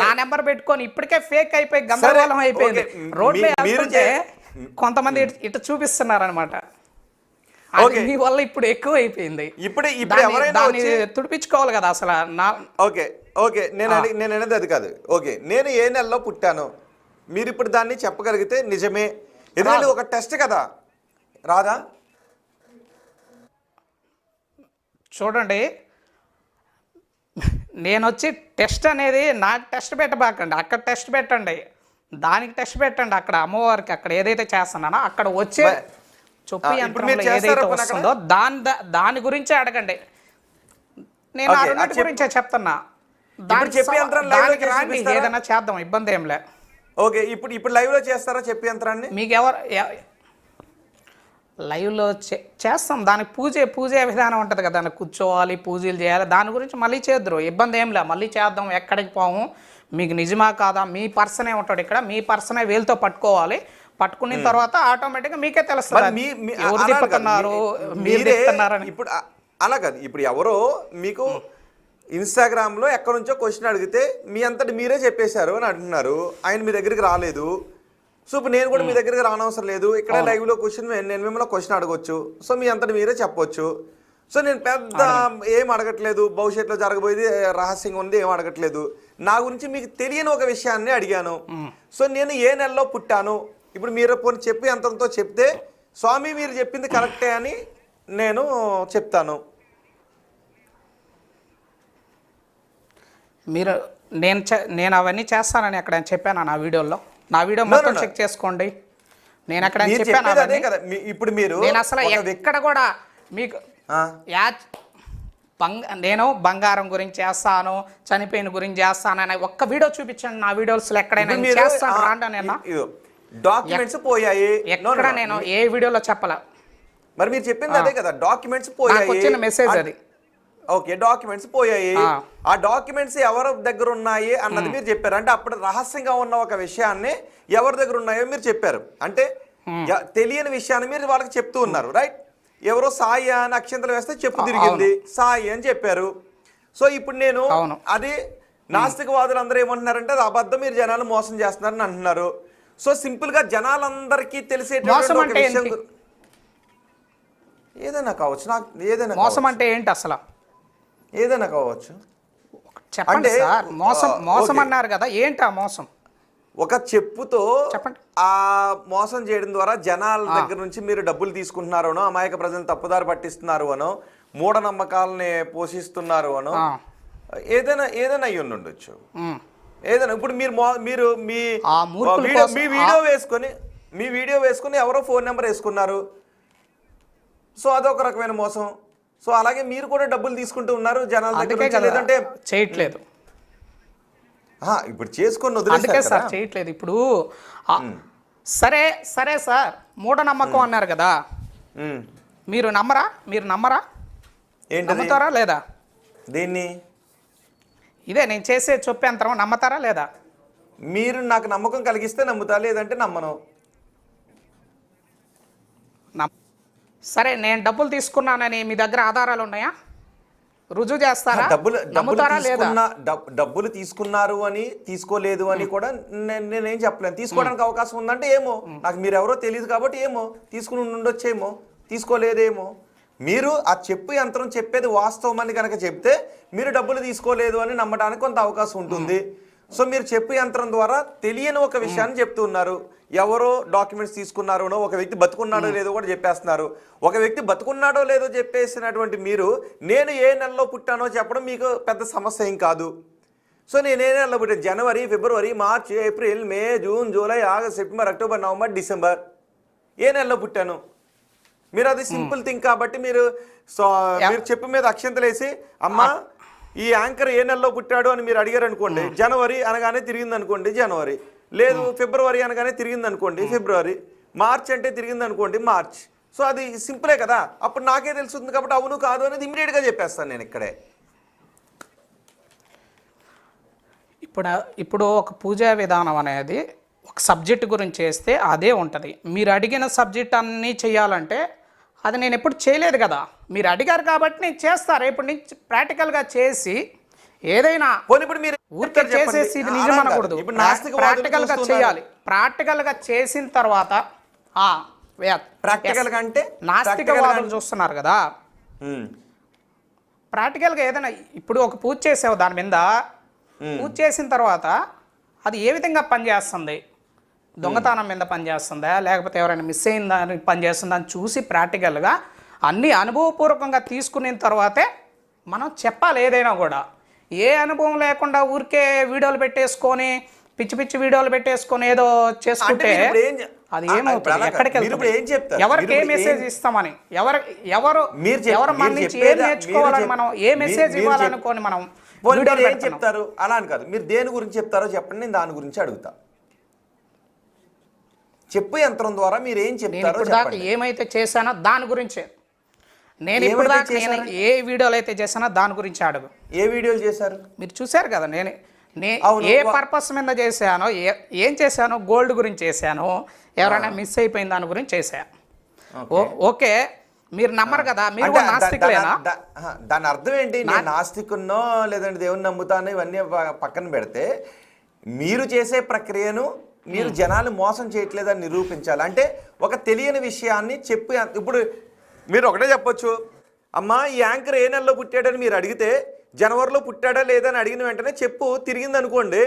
నా నెంబర్ పెట్టుకొని ఇప్పటికే ఫేక్ అయిపోయి గందరగోళం అయిపోయింది. రోడ్ మీద వెళ్తుంటే కొంతమంది ఇటు చూపిస్తున్నారు అనమాట. మీ వల్ల ఇప్పుడు ఎక్కువ అయిపోయింది. ఇప్పుడు ఎవరైనా తుడిపించుకోవాలి కదా అసలు. ఓకే ఓకే, నేను అనేది అది కాదు. ఓకే, నేను ఏ నెలలో పుట్టాను మీరు ఇప్పుడు దాన్ని చెప్పగలిగితే నిజమే. ఎందుకంటే ఒక టెస్ట్ కదా, రాదా? చూడండి, నేను వచ్చి టెస్ట్ అనేది నాకు టెస్ట్ పెట్టబాకండి, అక్కడ టెస్ట్ పెట్టండి, దానికి టెస్ట్ పెట్టండి. అక్కడ అమ్మవారికి అక్కడ ఏదైతే చేస్తున్నానో అక్కడ వచ్చే చొప్పు యంత్రంలో ఏదైతే వస్తుందో దాని గురించే అడగండి. నేను ఆ రెండింటి గురించే చెప్తున్నా. దానికి రాండి, ఏదైనా చేద్దాం, ఇబ్బంది ఏం లే. ఓకే, ఇప్పుడు లైవ్ లో చేస్తారా చెప్పి యంత్రాన్ని? మీకు లైవ్లో చేస్తాం. దానికి పూజే విధానం ఉంటుంది కదా, దానికి కూర్చోవాలి, పూజలు చేయాలి, దాని గురించి మళ్ళీ చేద్దరు, ఇబ్బంది ఏం లే. మళ్ళీ చేద్దాం, ఎక్కడికి పోము. మీకు నిజమా కాదా, మీ పర్సనే ఉంటాడు ఇక్కడ, మీ పర్సనే వేలుతో పట్టుకోవాలి. పట్టుకున్న తర్వాత ఆటోమేటిక్గా మీకే తెలుస్తుంది ఎవరు తిప్పుతున్నారు, మీరు తిప్పుతున్నారని. ఇప్పుడు అలా కాదు, ఇప్పుడు ఎవరో మీకు ఇన్స్టాగ్రామ్లో ఎక్కడి నుంచో క్వశ్చన్ అడిగితే మీ అంతటి మీరే చెప్పేశారు అని అంటున్నారు. ఆయన మీ దగ్గరికి రాలేదు. సో ఇప్పుడు నేను కూడా మీ దగ్గరికి రానవసరం లేదు. ఇక్కడ లైవ్లో నేను మిమ్మల్ని క్వశ్చన్ అడగొచ్చు. సో మీ అంతటి మీరే చెప్పొచ్చు. సో నేను పెద్ద ఏం అడగట్లేదు, భవిష్యత్తులో జరగబోయేది రహస్యంగా ఉంది ఏం అడగట్లేదు. నా గురించి మీకు తెలియని ఒక విషయాన్ని అడిగాను. సో నేను ఏ నెలలో పుట్టాను, ఇప్పుడు మీరు పోనీ చెప్పి అంతంతో చెప్తే స్వామి మీరు చెప్పింది కరెక్టే అని నేను చెప్తాను. నేను అవన్నీ చేస్తానని అక్కడ చెప్పాను నా వీడియోలో. నా వీడియో మొత్తం చెక్ చేసుకోండి. నేను అక్కడ చెప్పాను. ఇప్పుడు మీరు నేను అసలు ఎక్కడ కూడా మీకు నేను బంగారం గురించి చేస్తాను, చనిపోయిన గురించి చేస్తాను అని ఒక్క వీడియో చూపించండి నా వీడియోస్ ఎక్కడైనా చేస్తాను రాండి. డాక్యుమెంట్స్ పోయాయి ఎక్కడ నేను ఏ వీడియోలో చెప్పాల. మరి మీరు చెప్పింది అదే కదా, డాక్యుమెంట్స్ పోయాయి, వచ్చిన మెసేజ్ అది. ఓకే, డాక్యుమెంట్స్ పోయాయి. ఆ డాక్యుమెంట్స్ ఎవరి దగ్గర ఉన్నాయి అన్నది మీరు చెప్పారు. అంటే అప్పుడు రహస్యంగా ఉన్న ఒక విషయాన్ని ఎవరి దగ్గర ఉన్నాయో మీరు చెప్పారు. అంటే తెలియని విషయాన్ని మీరు వాళ్ళకి చెప్తూ ఉన్నారు, రైట్? ఎవరో సాయి అని అక్షంతలు వేస్తే చెప్పు తిరిగింది, సాయి అని చెప్పారు. సో ఇప్పుడు నేను అది నాస్తికవాదులు అందరూ ఏమంటున్నారంటే అది అబద్ధం, మీరు జనాలు మోసం చేస్తున్నారని అంటున్నారు. సో సింపుల్ గా జనాలందరికీ తెలిసేటువంటి ఒక విషయం ఏదైనా కావచ్చు, నాకు ఏదైనా మోసం అంటే ఏంటి అసలు ఏదైనా కావచ్చు చెప్పండి సార్. మోసం అన్నారు కదా, ఏంటి ఆ మోసం? ఒక చెప్పుతో చెప్పండి. ఆ మోసం చేయడం ద్వారా జనాల దగ్గర నుంచి మీరు డబ్బులు తీసుకుంటున్నారు అనో, అమాయక ప్రజలను తప్పుదారి పట్టిస్తున్నారు అనో, మూఢనమ్మకాలని పోషిస్తున్నారు అనో, ఏదైనా ఏదైనా అయ్యి ఉండొచ్చు. ఏదైనా ఇప్పుడు మీరు మీ వీడియో వేసుకొని ఎవరో ఫోన్ నెంబర్ వేసుకున్నారు, సో అదొక రకమైన మోసం. సో అలాగే మీరు కూడా డబ్బులు తీసుకుంటూ ఉన్నారు జనాల దగ్గర నుంచి, లేదంటే చేయట్లేదు. ఇప్పుడు చేసుకొని అందుకే సార్ చేయట్లేదు. ఇప్పుడు సరే సరే సార్, మూఢనమ్మకం అన్నారు కదా, మీరు నమ్మరా? నమ్ముతారా లేదా? దీన్ని ఇదే నేను చేసే చెప్పేంతరం నమ్మతారా లేదా? మీరు నాకు నమ్మకం కలిగిస్తే నమ్ముతా, లేదంటే నమ్మను. సరే, నేను డబ్బులు తీసుకున్నానని మీ దగ్గర ఆధారాలు ఉన్నాయా? రుజువు చేస్తారా? డబ్బులు తీసుకున్నారు అని తీసుకోలేదు అని కూడా నేనేం చెప్పలేను. తీసుకోవడానికి అవకాశం ఉందంటే ఏమో, నాకు మీరు ఎవరో తెలియదు కాబట్టి ఏమో తీసుకుని ఉండొచ్చేమో, తీసుకోలేదేమో. మీరు ఆ చెప్పు యంత్రం చెప్పేది వాస్తవం అని కనుక చెప్తే మీరు డబ్బులు తీసుకోలేదు అని నమ్మడానికి కొంత అవకాశం ఉంటుంది. సో మీరు చెప్పు యంత్రం ద్వారా తెలియని ఒక విషయాన్ని చెప్తూ ఉన్నారు. ఎవరో డాక్యుమెంట్స్ తీసుకున్నారో, ఒక వ్యక్తి బతుకున్నాడో లేదో కూడా చెప్పేస్తున్నారు. ఒక వ్యక్తి బతుకున్నాడో లేదో చెప్పేసినటువంటి మీరు నేను ఏ నెలలో పుట్టానో చెప్పడం మీకు పెద్ద సమస్య ఏం కాదు. సో నేను ఏ నెలలో పుట్టాను, జనవరి, ఫిబ్రవరి, March, April, May, June, July, August, September, October, November, December, ఏ నెలలో పుట్టాను. మీరు అది సింపుల్ థింగ్ కాబట్టి మీరు చెప్పు మీద అక్షంతలేసి అమ్మా ఈ యాంకర్ ఏ నెలలో పుట్టాడు అని మీరు అడిగారు అనుకోండి, జనవరి అనగానే తిరిగింది అనుకోండి జనవరి, లేదు ఫిబ్రవరి అనగానే తిరిగింది అనుకోండి ఫిబ్రవరి, మార్చ్ అంటే తిరిగింది అనుకోండి మార్చ్. సో అది సింపులే కదా. అప్పుడు నాకే తెలుస్తుంది కాబట్టి అవును కాదు అనేది ఇమ్మీడియట్గా చెప్పేస్తాను నేను ఇక్కడే. ఇప్పుడు ఒక పూజా విధానం అనేది ఒక సబ్జెక్ట్ గురించి చేస్తే అదే ఉంటుంది. మీరు అడిగిన సబ్జెక్ట్ అన్నీ చేయాలంటే అది నేను ఎప్పుడు చేయలేదు కదా, మీరు అడిగారు కాబట్టి నేను చేస్తాను. రేపటి నుంచి ప్రాక్టికల్గా చేసి ఏదైనా ఊరికే చేసేసి ఇది నిజం అనకూడదు, ప్రాక్టికల్గా చేయాలి. ప్రాక్టికల్గా చేసిన తర్వాత నాస్తికవాదులు చూస్తున్నారు కదా, ప్రాక్టికల్గా ఏదైనా ఇప్పుడు ఒక పూజ చేసావు, దాని మీద పూజ చేసిన తర్వాత అది ఏ విధంగా పనిచేస్తుంది, దొంగతనం మీద పనిచేస్తుందా లేకపోతే ఎవరైనా మిస్ అయిందా అని పనిచేస్తుందా అని చూసి ప్రాక్టికల్గా అన్నీ అనుభవపూర్వకంగా తీసుకున్న తర్వాతే మనం చెప్పాలి. ఏదైనా కూడా ఏ అనుభవం లేకుండా ఊరికే వీడియోలు పెట్టేసుకొని పిచ్చి పిచ్చి వీడియోలు పెట్టేసుకొని ఏదో చేసుకుంటే అది ఏమవుతుంది, ఎక్కడికి వెళ్తుంది, ఎవరికి ఏ మెసేజ్ ఇస్తామని, ఎవరు మన నుంచి ఏం నేర్చుకోవాలని మనం ఏ మెసేజ్ ఇవ్వాలనుకోని మనం ఏం చెప్తారు అలా అని కాదు. మీరు దేని గురించి చెప్తారో చెప్పండి, నేను దాని గురించి అడుగుతా. చెప్పు యంత్రం ద్వారా మీరు ఏం చెప్తారో చెప్పండి. ఏమైతే చేశానో దాని గురించే నేను ఇప్పుడు దాకా ఏ వీడియోలు అయితే చేశానో దాని గురించి అడుగు. ఏ వీడియోలు చేశారు మీరు చూశారు కదా, నేను ఏ పర్పస్ మీద చేశానో, ఏం చేశానో, గోల్డ్ గురించి చేశాను, ఎవరైనా మిస్ అయిపోయిన దాని గురించి చేశాను. ఓకే, మీరు నమ్మరు కదా, మీరు నాస్తికులేనా? దాని అర్థం ఏంటి? నేను నాస్తికున్నో లేదంటే దేవుని నమ్ముతాను ఇవన్నీ పక్కన పెడితే మీరు చేసే ప్రక్రియను మీరు జనాలు మోసం చేయట్లేదని నిరూపించాలి. అంటే ఒక తెలియని విషయాన్ని చెప్పు. ఇప్పుడు మీరు ఒకటే చెప్పొచ్చు, అమ్మా ఈ యాంకర్ ఏ నెలలో పుట్టాడని మీరు అడిగితే జనవరిలో పుట్టాడా లేదా అని అడిగిన వెంటనే చెప్పు తిరిగింది అనుకోండి,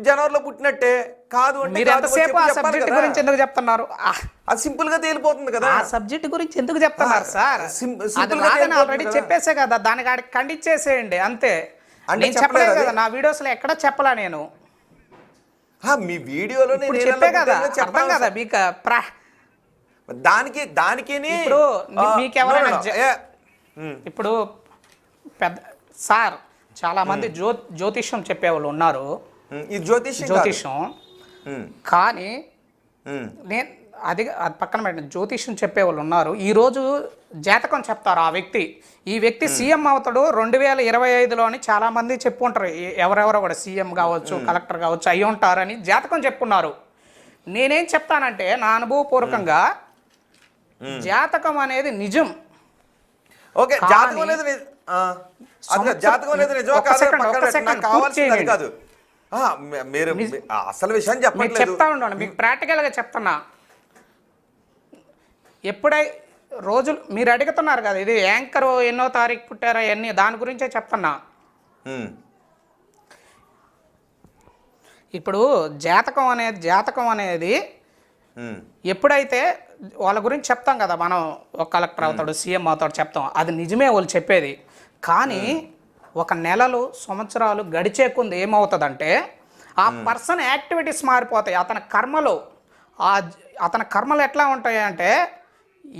జనవరిలో పుట్టినట్టే. కాదు అంటే ఎందుకు చెప్తున్నారు? అది సింపుల్ గా తేలిపోతుంది కదా. ఆ సబ్జెక్ట్ గురించి ఎందుకు చెప్తున్నారు సార్? ఆల్రెడీ చెప్పేసే కదా, దానికి ఖండించేసేయండి అంతే. నేను చెప్పలేదు కదా, నా వీడియోస్ లో ఎక్కడ చెప్పలా నేను. మీ వీడియోలో చెప్పే కదా, అర్థం కదా మీకు. దానికి ఇప్పుడు పెద్ద సార్ చాలా మంది జ్యోతిష్యం చెప్పేవాళ్ళు ఉన్నారు, జ్యోతిష్యం కానీ నేను అది పక్కన పెట్టిన జ్యోతిష్యం చెప్పేవాళ్ళు ఉన్నారు. ఈరోజు జాతకం చెప్తారు, ఈ వ్యక్తి సీఎం అవుతాడు 2025లో అని చాలామంది చెప్పుకుంటారు. ఎవరెవరో కూడా సీఎం కావచ్చు, కలెక్టర్ కావచ్చు అయ్యి ఉంటారని జాతకం చెప్పుకున్నారు. నేనేం చెప్తానంటే నా అనుభవపూర్వకంగా జాతకం అనేది నిజం. ఓకే, జాతకం అనేది కాదు. మీరు అసలు విషయం చెప్పండి, చెప్తా ఉండండి, మీకు ప్రాక్టికల్గా చెప్తున్నా. ఎప్పుడై రోజులు మీరు అడుగుతున్నారు కదా, ఇది యాంకర్ ఎన్నో తారీఖు పుట్టారా అన్నీ దాని గురించే చెప్తున్నా. ఇప్పుడు జాతకం అనేది ఎప్పుడైతే వాళ్ళ గురించి చెప్తాం కదా, మనం ఒక కలెక్టర్ అవుతాడు, సీఎం అవుతాడు చెప్తాం, అది నిజమే వాళ్ళు చెప్పేది. కానీ ఒక నెలలు సంవత్సరాలు గడిచే కొంది ఏమవుతుందంటే ఆ పర్సన్ యాక్టివిటీస్ మారిపోతాయి. అతని కర్మలు ఎట్లా ఉంటాయి అంటే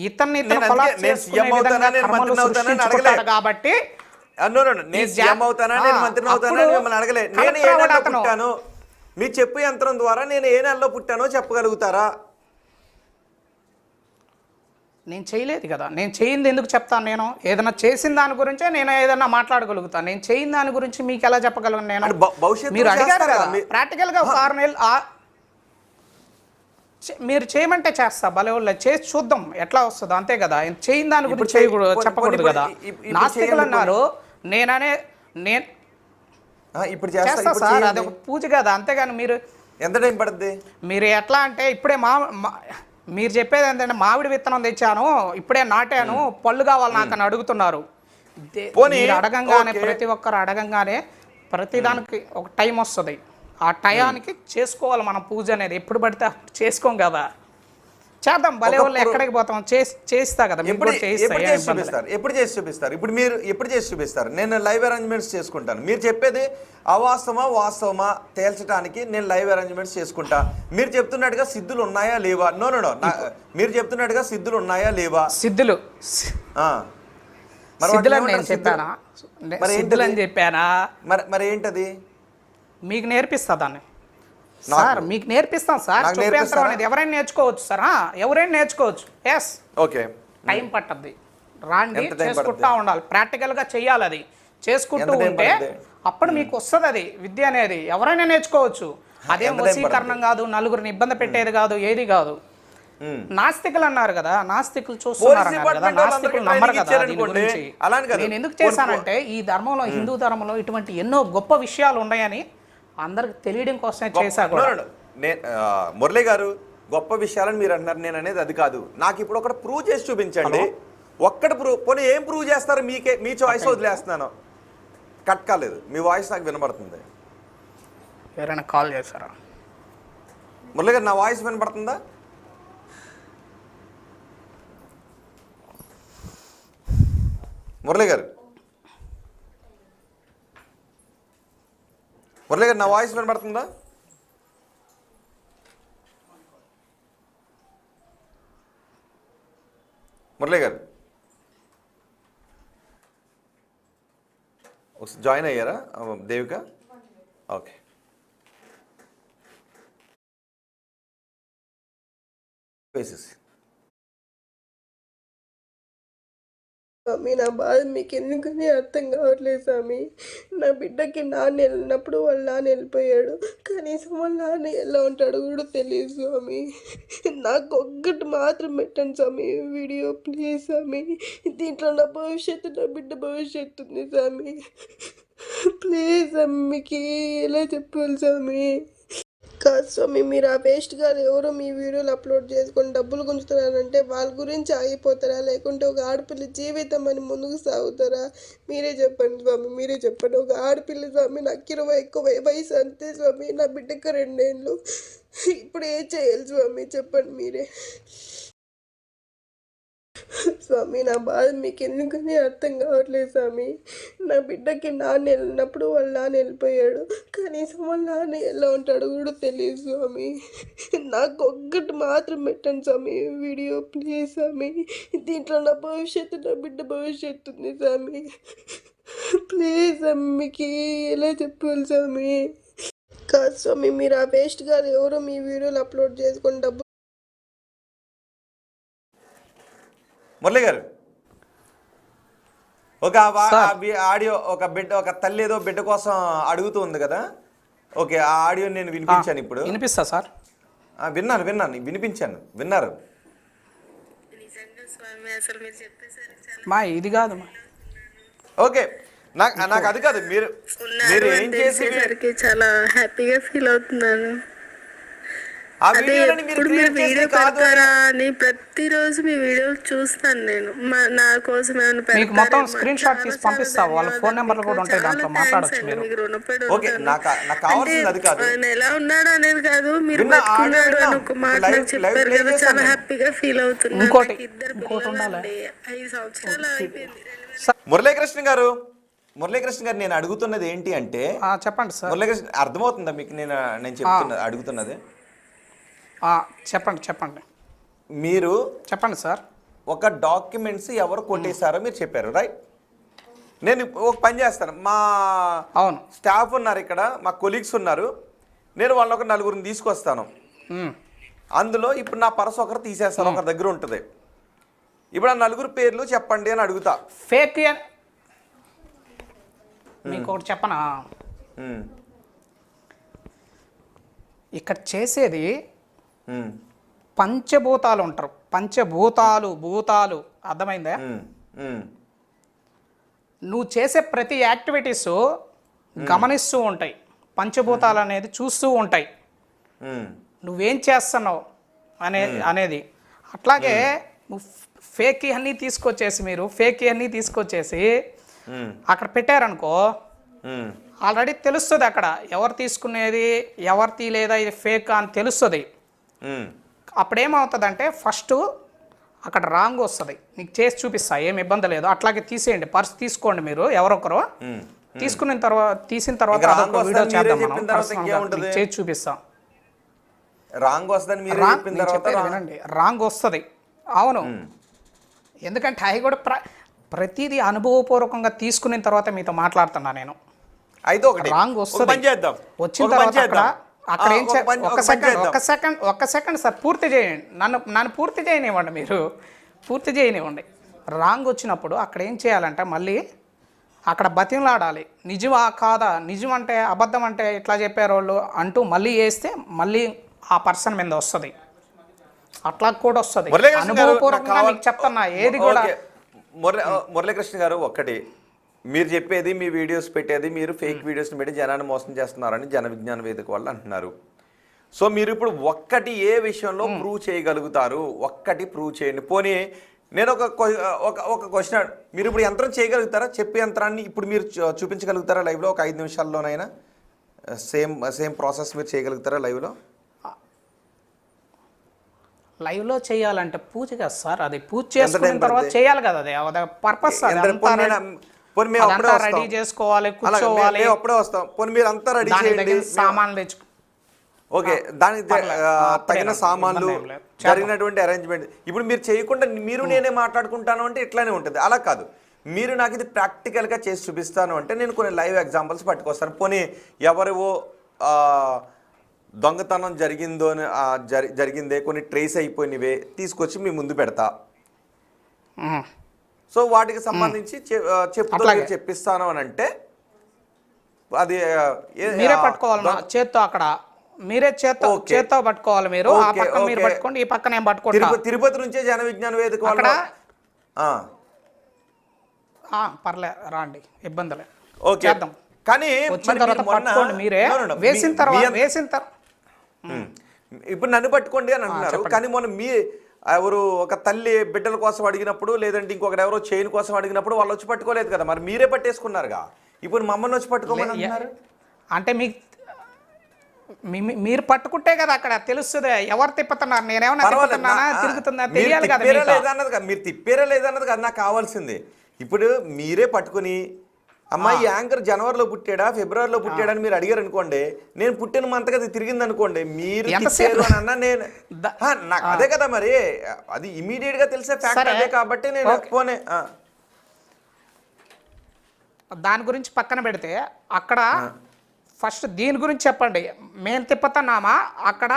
ఇతను కాబట్టి మీరు చెప్పు యంత్రం ద్వారా నేను ఏ నెలలో పుట్టానో చెప్పగలుగుతారా? నేను చేయలేదు కదా, నేను చేయింది ఎందుకు చెప్తాను? నేను ఏదైనా చేసిన దాని గురించే నేను ఏదైనా మాట్లాడగలుగుతాను. నేను చేయని దాని గురించి మీకు ఎలా చెప్పగలను? నేను మీరు అడిగారు కదా, ప్రాక్టికల్గా ఒక 6 నెలలు మీరు చేయమంటే చేస్తా, భలే వాళ్ళు చేసి చూద్దాం ఎట్లా వస్తుందో, అంతే కదా. చేయని దాని గురించి చెప్పకూడదు కదా. నాస్తికులు అన్నారు, నేను ఇప్పుడు చేస్తా సార్, అది ఒక పూజ కదా, అంతేగాని మీరు ఎంత టైం పడుతుంది? మీరు ఎట్లా అంటే ఇప్పుడే మీరు చెప్పేది ఏంటంటే మామిడి విత్తనం తెచ్చాను, ఇప్పుడే నాటాను, పళ్ళు కావాలి నాకు అని అడుగుతున్నారు. ప్రతి ఒక్కరు అడగంగానే ప్రతిదానికి ఒక టైం వస్తుంది. ఆ టయానికి చేసుకోవాలి మనం పూజ అనేది. ఎప్పుడు పడితే చేసుకోం కదా, చేద్దాం. భలే వాళ్ళు ఎక్కడికి పోతాం, చేస్తా కదా. ఎప్పుడు చేసి చూపిస్తారు? ఇప్పుడు మీరు ఎప్పుడు చేసి చూపిస్తారు? నేను లైవ్ అరేంజ్మెంట్స్ చేసుకుంటాను. మీరు చెప్పేది అవాస్తవమా వాస్తవమా తేల్చడానికి నేను లైవ్ అరేంజ్మెంట్స్ చేసుకుంటా. మీరు చెప్తున్నట్టుగా సిద్ధులు ఉన్నాయా లేవా? నో మీరు చెప్తున్నట్టుగా సిద్ధులు ఉన్నాయా లేవా? సిద్ధులు నేను చెప్పానా? చెప్పానా? మరి ఏంటది? మీకు నేర్పిస్తా దాన్ని సార్, మీకు నేర్పిస్తాను సార్. చూపేంతరం అనేది ఎవరైనా నేర్చుకోవచ్చు సార్, ఎవరైనా నేర్చుకోవచ్చు. Yes, okay. టైం పట్టద్ది, రాండి, చేసుకుంటా ఉండాలి, ప్రాక్టికల్గా చెయ్యాలి. అది చేసుకుంటూ ఉంటే అప్పుడు మీకు వస్తుంది అది విద్య అనేది. ఎవరైనా నేర్చుకోవచ్చు. అదేం వశీకరణం కాదు, నలుగురిని ఇబ్బంది పెట్టేది కాదు, ఏది కాదు. నాస్తికులు అన్నారు కదా, నాస్తికులు చూస్తున్నారు కదా, నాస్తికులు నమ్మరు కదా దీని గురించి. నేను ఎందుకు చేశానంటే ఈ ధర్మంలో, హిందూ ధర్మంలో ఇటువంటి ఎన్నో గొప్ప విషయాలు ఉన్నాయని అందరికి తెలియడం కోసమే చేశా. మురళి గారు, గొప్ప విషయాలని మీరు అంటున్నారు, నేను అనేది అది కాదు. నాకు ఇప్పుడు ఒకటి ప్రూవ్ చేసి చూపించండి. ఒక్కటి పోనీ ఏం ప్రూవ్ చేస్తారు? మీ చాయిస్ వదిలేస్తున్నాను. కట్ కాలేదు, మీ వాయిస్ నాకు వినబడుతుంది. ఎవరైనా కాల్ చేస్తారా? మురళి గారు, నా వాయిస్ వినబడుతుందా? మురళి గారు, నా వాయిస్ వినబడుతుందా? మురళి గారు జాయిన్ అయ్యారా దేవిక? ఓకే. స్వామి, నా బాధ మీకు ఎందుకని అర్థం కావట్లేదు స్వామి. నా బిడ్డకి నాన్న వెళ్ళినప్పుడు వాళ్ళ నాన్న వెళ్ళిపోయాడు, కనీసం వాళ్ళ నాన్న ఎలా ఉంటాడు కూడా తెలియదు స్వామి. నాకు ఒక్కటి మాత్రం పెట్టండి స్వామి వీడియో, ప్లీజ్ స్వామి. దీంట్లో నా భవిష్యత్తు, నా బిడ్డ భవిష్యత్తు ఉంది స్వామి. ప్లీజ్ స్వామి, మీకు ఎలా చెప్పాలి స్వామి? కాదు స్వామి, మీరు ఆ వేస్ట్ గారు ఎవరో మీ వీడియోలు అప్లోడ్ చేసుకొని డబ్బులు గుంజుతున్నారంటే వాళ్ళ గురించి ఆగిపోతారా, లేకుంటే ఒక ఆడపిల్ల జీవితం అని ముందుకు సాగుతారా? మీరే చెప్పండి స్వామి, మీరే చెప్పండి. ఒక ఆడపిల్ల స్వామి, నాకు 20 ఎక్కువ వయసు అంతే స్వామి, నా బిడ్డకి 2 ఏళ్ళు. ఇప్పుడు ఏం చేయాలి స్వామి, చెప్పండి మీరే. స్వామి, నా బాధ మీకు ఎందుకని అర్థం కావట్లేదు స్వామి. నా బిడ్డకి నాన్న వెళ్ళినప్పుడు వాళ్ళ నాన్న వెళ్ళిపోయాడు, కనీసం వాళ్ళ నాన్న ఎలా ఉంటాడు కూడా తెలియదు స్వామి. నాకు ఒక్కటి మాత్రం పెట్టండి స్వామి వీడియో, ప్లీజ్ స్వామి. దీంట్లో నా భవిష్యత్తు, నా బిడ్డ భవిష్యత్తు ఉంది స్వామి. ప్లీజ్ స్వామి, మీకు ఎలా చెప్పాలి స్వామి? కాదు స్వామి, మీరు ఆ వేస్ట్ గారు ఎవరో మీ వీడియోలు అప్లోడ్ చేసుకొని డబ్బు. మురళి గారు, ఒక ఆడియో, ఒక తల్లి ఏదో బిడ్డ కోసం అడుగుతూ ఉంది కదా, ఓకే, ఆ ఆడియో నేను వినిపించాను. ఇప్పుడు వినిపిస్తా సార్? విన్నాను, వినిపించాను, విన్నారు? మా ఇది కాదు మా. ఓకే, నాకు అది కాదు, మీరు ఏం చేసేసరికి చాలా హ్యాపీగా ఫీల్ అవుతున్నాను. ఆ అదే వీడియోని మీరు ఎప్పుడు మీరు క్రియేట్ వీడియో చేసి కాదు పెడతారా అని ప్రతిరోజు మీ వీడియోలు చూస్తాను నేను. నా కోసం ఏమైనా మీకు మొత్తం పెడతారేమో. స్క్రీన్ షాట్ చాలా తీసి చాలా పంపిస్తా, వాళ్ళ ఫోన్ ధన్యవాదాలు నెంబర్లు మీకు. కూడా ఉంటాయి, చాలా దాంట్లో థ్యాంక్స్ మాట్లాడొచ్చు అండి, మీరు. మీకు రుణపడి ఓకే, ఉంటాను. నాకు అంటే కావాల్సింది అది కాదు. ఆయన ఎలా ఉన్నాడు అనేది కాదు, మీరు విన్నా, ఆడియో బతుకున్నాడు విన్నాం. అని ఒక మాట లైవ్ నాకు చెప్పారు ప్లే కదా, చేశాను చాలా నేను. హ్యాపీగా ఫీల్ అవుతున్నాను. ఇంకోటి నాకు ఇద్దరు ఇంకోటి ఉండాలి. పిల్లలండి, 5 సంవత్సరాలు అయిపోయింది. మురళీకృష్ణ గారు, మురళీకృష్ణ గారు, నేను అడుగుతున్నది ఏంటి అంటే, చెప్పండి సార్. మురళీకృష్ణ అర్థమవుతుందా మీకు నేను చెప్తున్నది అడుగుతున్నది? చెప్పండి మీరు చెప్పండి సార్. ఒక డాక్యుమెంట్స్ ఎవరు కొట్టేశారో మీరు చెప్పారు, రైట్? నేను ఒక పని చేస్తాను, మా అవును, స్టాఫ్ ఉన్నారు ఇక్కడ, మా కొలీగ్స్ ఉన్నారు, నేను వాళ్ళని ఒక నలుగురిని తీసుకొస్తాను. అందులో ఇప్పుడు నా పర్స్ ఒకరు తీసేస్తారు, ఒకరి దగ్గర ఉంటుంది. ఇప్పుడు ఆ నలుగురు పేర్లు చెప్పండి అని అడుగుతా. ఫేక్ మీకు ఒకటి చెప్పనా, ఇక్కడ చేసేది పంచభూతాలు ఉంటారు. భూతాలు అర్థమైందా? నువ్వు చేసే ప్రతి యాక్టివిటీస్ గమనిస్తూ ఉంటాయి, పంచభూతాలు అనేది చూస్తూ ఉంటాయి నువ్వేం చేస్తున్నావు అనేది. అట్లాగే నువ్వు ఫేక్ అన్నీ తీసుకొచ్చేసి అక్కడ పెట్టారనుకో, ఆల్రెడీ తెలుస్తుంది అక్కడ ఎవరు తీసుకునేది ఎవరిది లేదా ఇది ఫేక్ అని తెలుస్తుంది. అప్పుడేమవుతుందంటే ఫస్ట్ అక్కడ రాంగ్ వస్తుంది, నీకు చేసి చూపిస్తా, ఏం ఇబ్బంది లేదు. అట్లాగే తీసేయండి, పర్స్ తీసుకోండి మీరు ఎవరొకరు, తీసిన తర్వాత అదొక వీడియో చేద్దాం మనం, చేసి చూపిస్తాం. వినండి, రాంగ్ వస్తుంది. అవును, ఎందుకంటే అవి కూడా ప్రతిదీ అనుభవపూర్వకంగా తీసుకున్న తర్వాత మీతో మాట్లాడుతున్నా నేను. అయితే ఒకటి రాంగ్ వస్తుంది, వచ్చిన తర్వాత అక్కడ ఏం ఒక్క సెకండ్ సార్, పూర్తి చేయండి, నన్ను పూర్తి చేయనివ్వండి, మీరు పూర్తి చేయనివ్వండి. రాంగ్ వచ్చినప్పుడు అక్కడ ఏం చేయాలంటే మళ్ళీ అక్కడ బతిమలాడాలి, నిజమా కాదా, నిజం అంటే అబద్ధం అంటే ఇట్లా చెప్పారు వాళ్ళు అంటూ మళ్ళీ వేస్తే మళ్ళీ ఆ పర్సన్ మీద వస్తుంది. అట్లా కూడా వస్తుంది, అనుభవపూర్వకంగా మీకు చెప్తున్నా. ఏది కూడా మురళీకృష్ణ గారు, ఒక్కటి మీరు చెప్పేది, మీ వీడియోస్ పెట్టేది, మీరు ఫేక్ వీడియోస్ని పెట్టి జనాన్ని మోసం చేస్తున్నారని జన విజ్ఞాన వేదిక వాళ్ళు అంటున్నారు. సో మీరు ఇప్పుడు ఒక్కటి ఏ విషయంలో ప్రూవ్ చేయగలుగుతారు? ఒక్కటి ప్రూవ్ చేయండి. పోనీ నేను ఒక క్వశ్చన్, మీరు ఇప్పుడు యంత్రం చేయగలుగుతారా? చెప్పే యంత్రాన్ని ఇప్పుడు మీరు చూపించగలుగుతారా లైవ్లో? ఒక 5 నిమిషాల్లోనైనా సేమ్ ప్రాసెస్ మీరు చేయగలుగుతారా లైవ్లో? లైవ్లో చేయాలంటే పూజ కదా సార్, అది పూజ చేసుకున్న తర్వాత చేయాలి కదా, అది పర్పస్. రెడీ చేసుకోవాలి, కూర్చోవాలి, అప్పుడే వస్తాం. పోనీ మీరు అంతా రెడీ చేయండి, సామాన్లు తెచ్చుకో, ఓకే, దానికి తగిన సామాన్లు, జరిగినటువంటి అరేంజ్మెంట్. ఇప్పుడు మీరు చేయకుండా మీరు నేనే మాట్లాడుకుంటాను అంటే ఇట్లానే ఉంటుంది. అలా కాదు, మీరు నాకు ఇది ప్రాక్టికల్గా చేసి చూపిస్తాను అంటే నేను కొన్ని లైవ్ ఎగ్జాంపుల్స్ పట్టుకొస్తాను. పోనీ ఎవరివో దొంగతనం జరిగిందే కొన్ని ట్రేస్ అయిపోయినవే తీసుకొచ్చి మీ ముందు పెడతా. సో వాటికి సంబంధించి చెప్పిస్తాను అని అంటే అది మీరే పట్టుకోవాలి చేత్తో, అక్కడ మీరే చేత్తో పట్టుకోవాలి. మీరు ఆ పక్కన మీరు పట్టుకోండి, ఈ పక్కన ఏం పట్టుకోండి. తిరుపతి నుంచే జన విజ్ఞాన వేదిక పర్లే, రాండి, ఇబ్బందులే, చేద్దాం. కానీ వచ్చిన తర్వాత పట్టుకోండి, మీరే వేసిన తర్వాత ఇప్పుడు నన్ను పట్టుకోండి అని అంటున్నారు. కానీ మొన్న ఎవరు ఒక తల్లి బిడ్డల కోసం అడిగినప్పుడు, లేదంటే ఇంకొకరు ఎవరో చైన్ కోసం అడిగినప్పుడు వాళ్ళు వచ్చి పట్టుకోలేదు కదా, మరి మీరే పట్టేసుకున్నారుగా. ఇప్పుడు మమ్మల్ని వచ్చి పట్టుకోమని అంటున్నారు అంటే మీరు పట్టుకుంటే కదా అక్కడ తెలుస్తుంది ఎవరు తిప్పుతున్నారు, నేనేమన్నా తిప్పుతున్నానా తిరుగుతున్నా తెలియాలి కదా. మీరు తిప్పారా లేదన్నది కదా నాకు కావాల్సింది. ఇప్పుడు మీరే పట్టుకుని అమ్మాయి యాంకర్ జనవరిలో పుట్టాడా ఫిబ్రవరిలో పుట్టాడా అని మీరు అడిగారు అనుకోండి, నేను పుట్టిన మంతగా అది తిరిగింది అనుకోండి, మీరు అన్నా నేను నాకు అదే కదా, మరి అది ఇమీడియట్ గా తెలిసే ఫ్యాక్ట్ అదే కాబట్టి నేను పోనే. దాని గురించి పక్కన పెడితే అక్కడ ఫస్ట్ దీని గురించి చెప్పండి. మేము తిప్పుతున్నామా, అక్కడ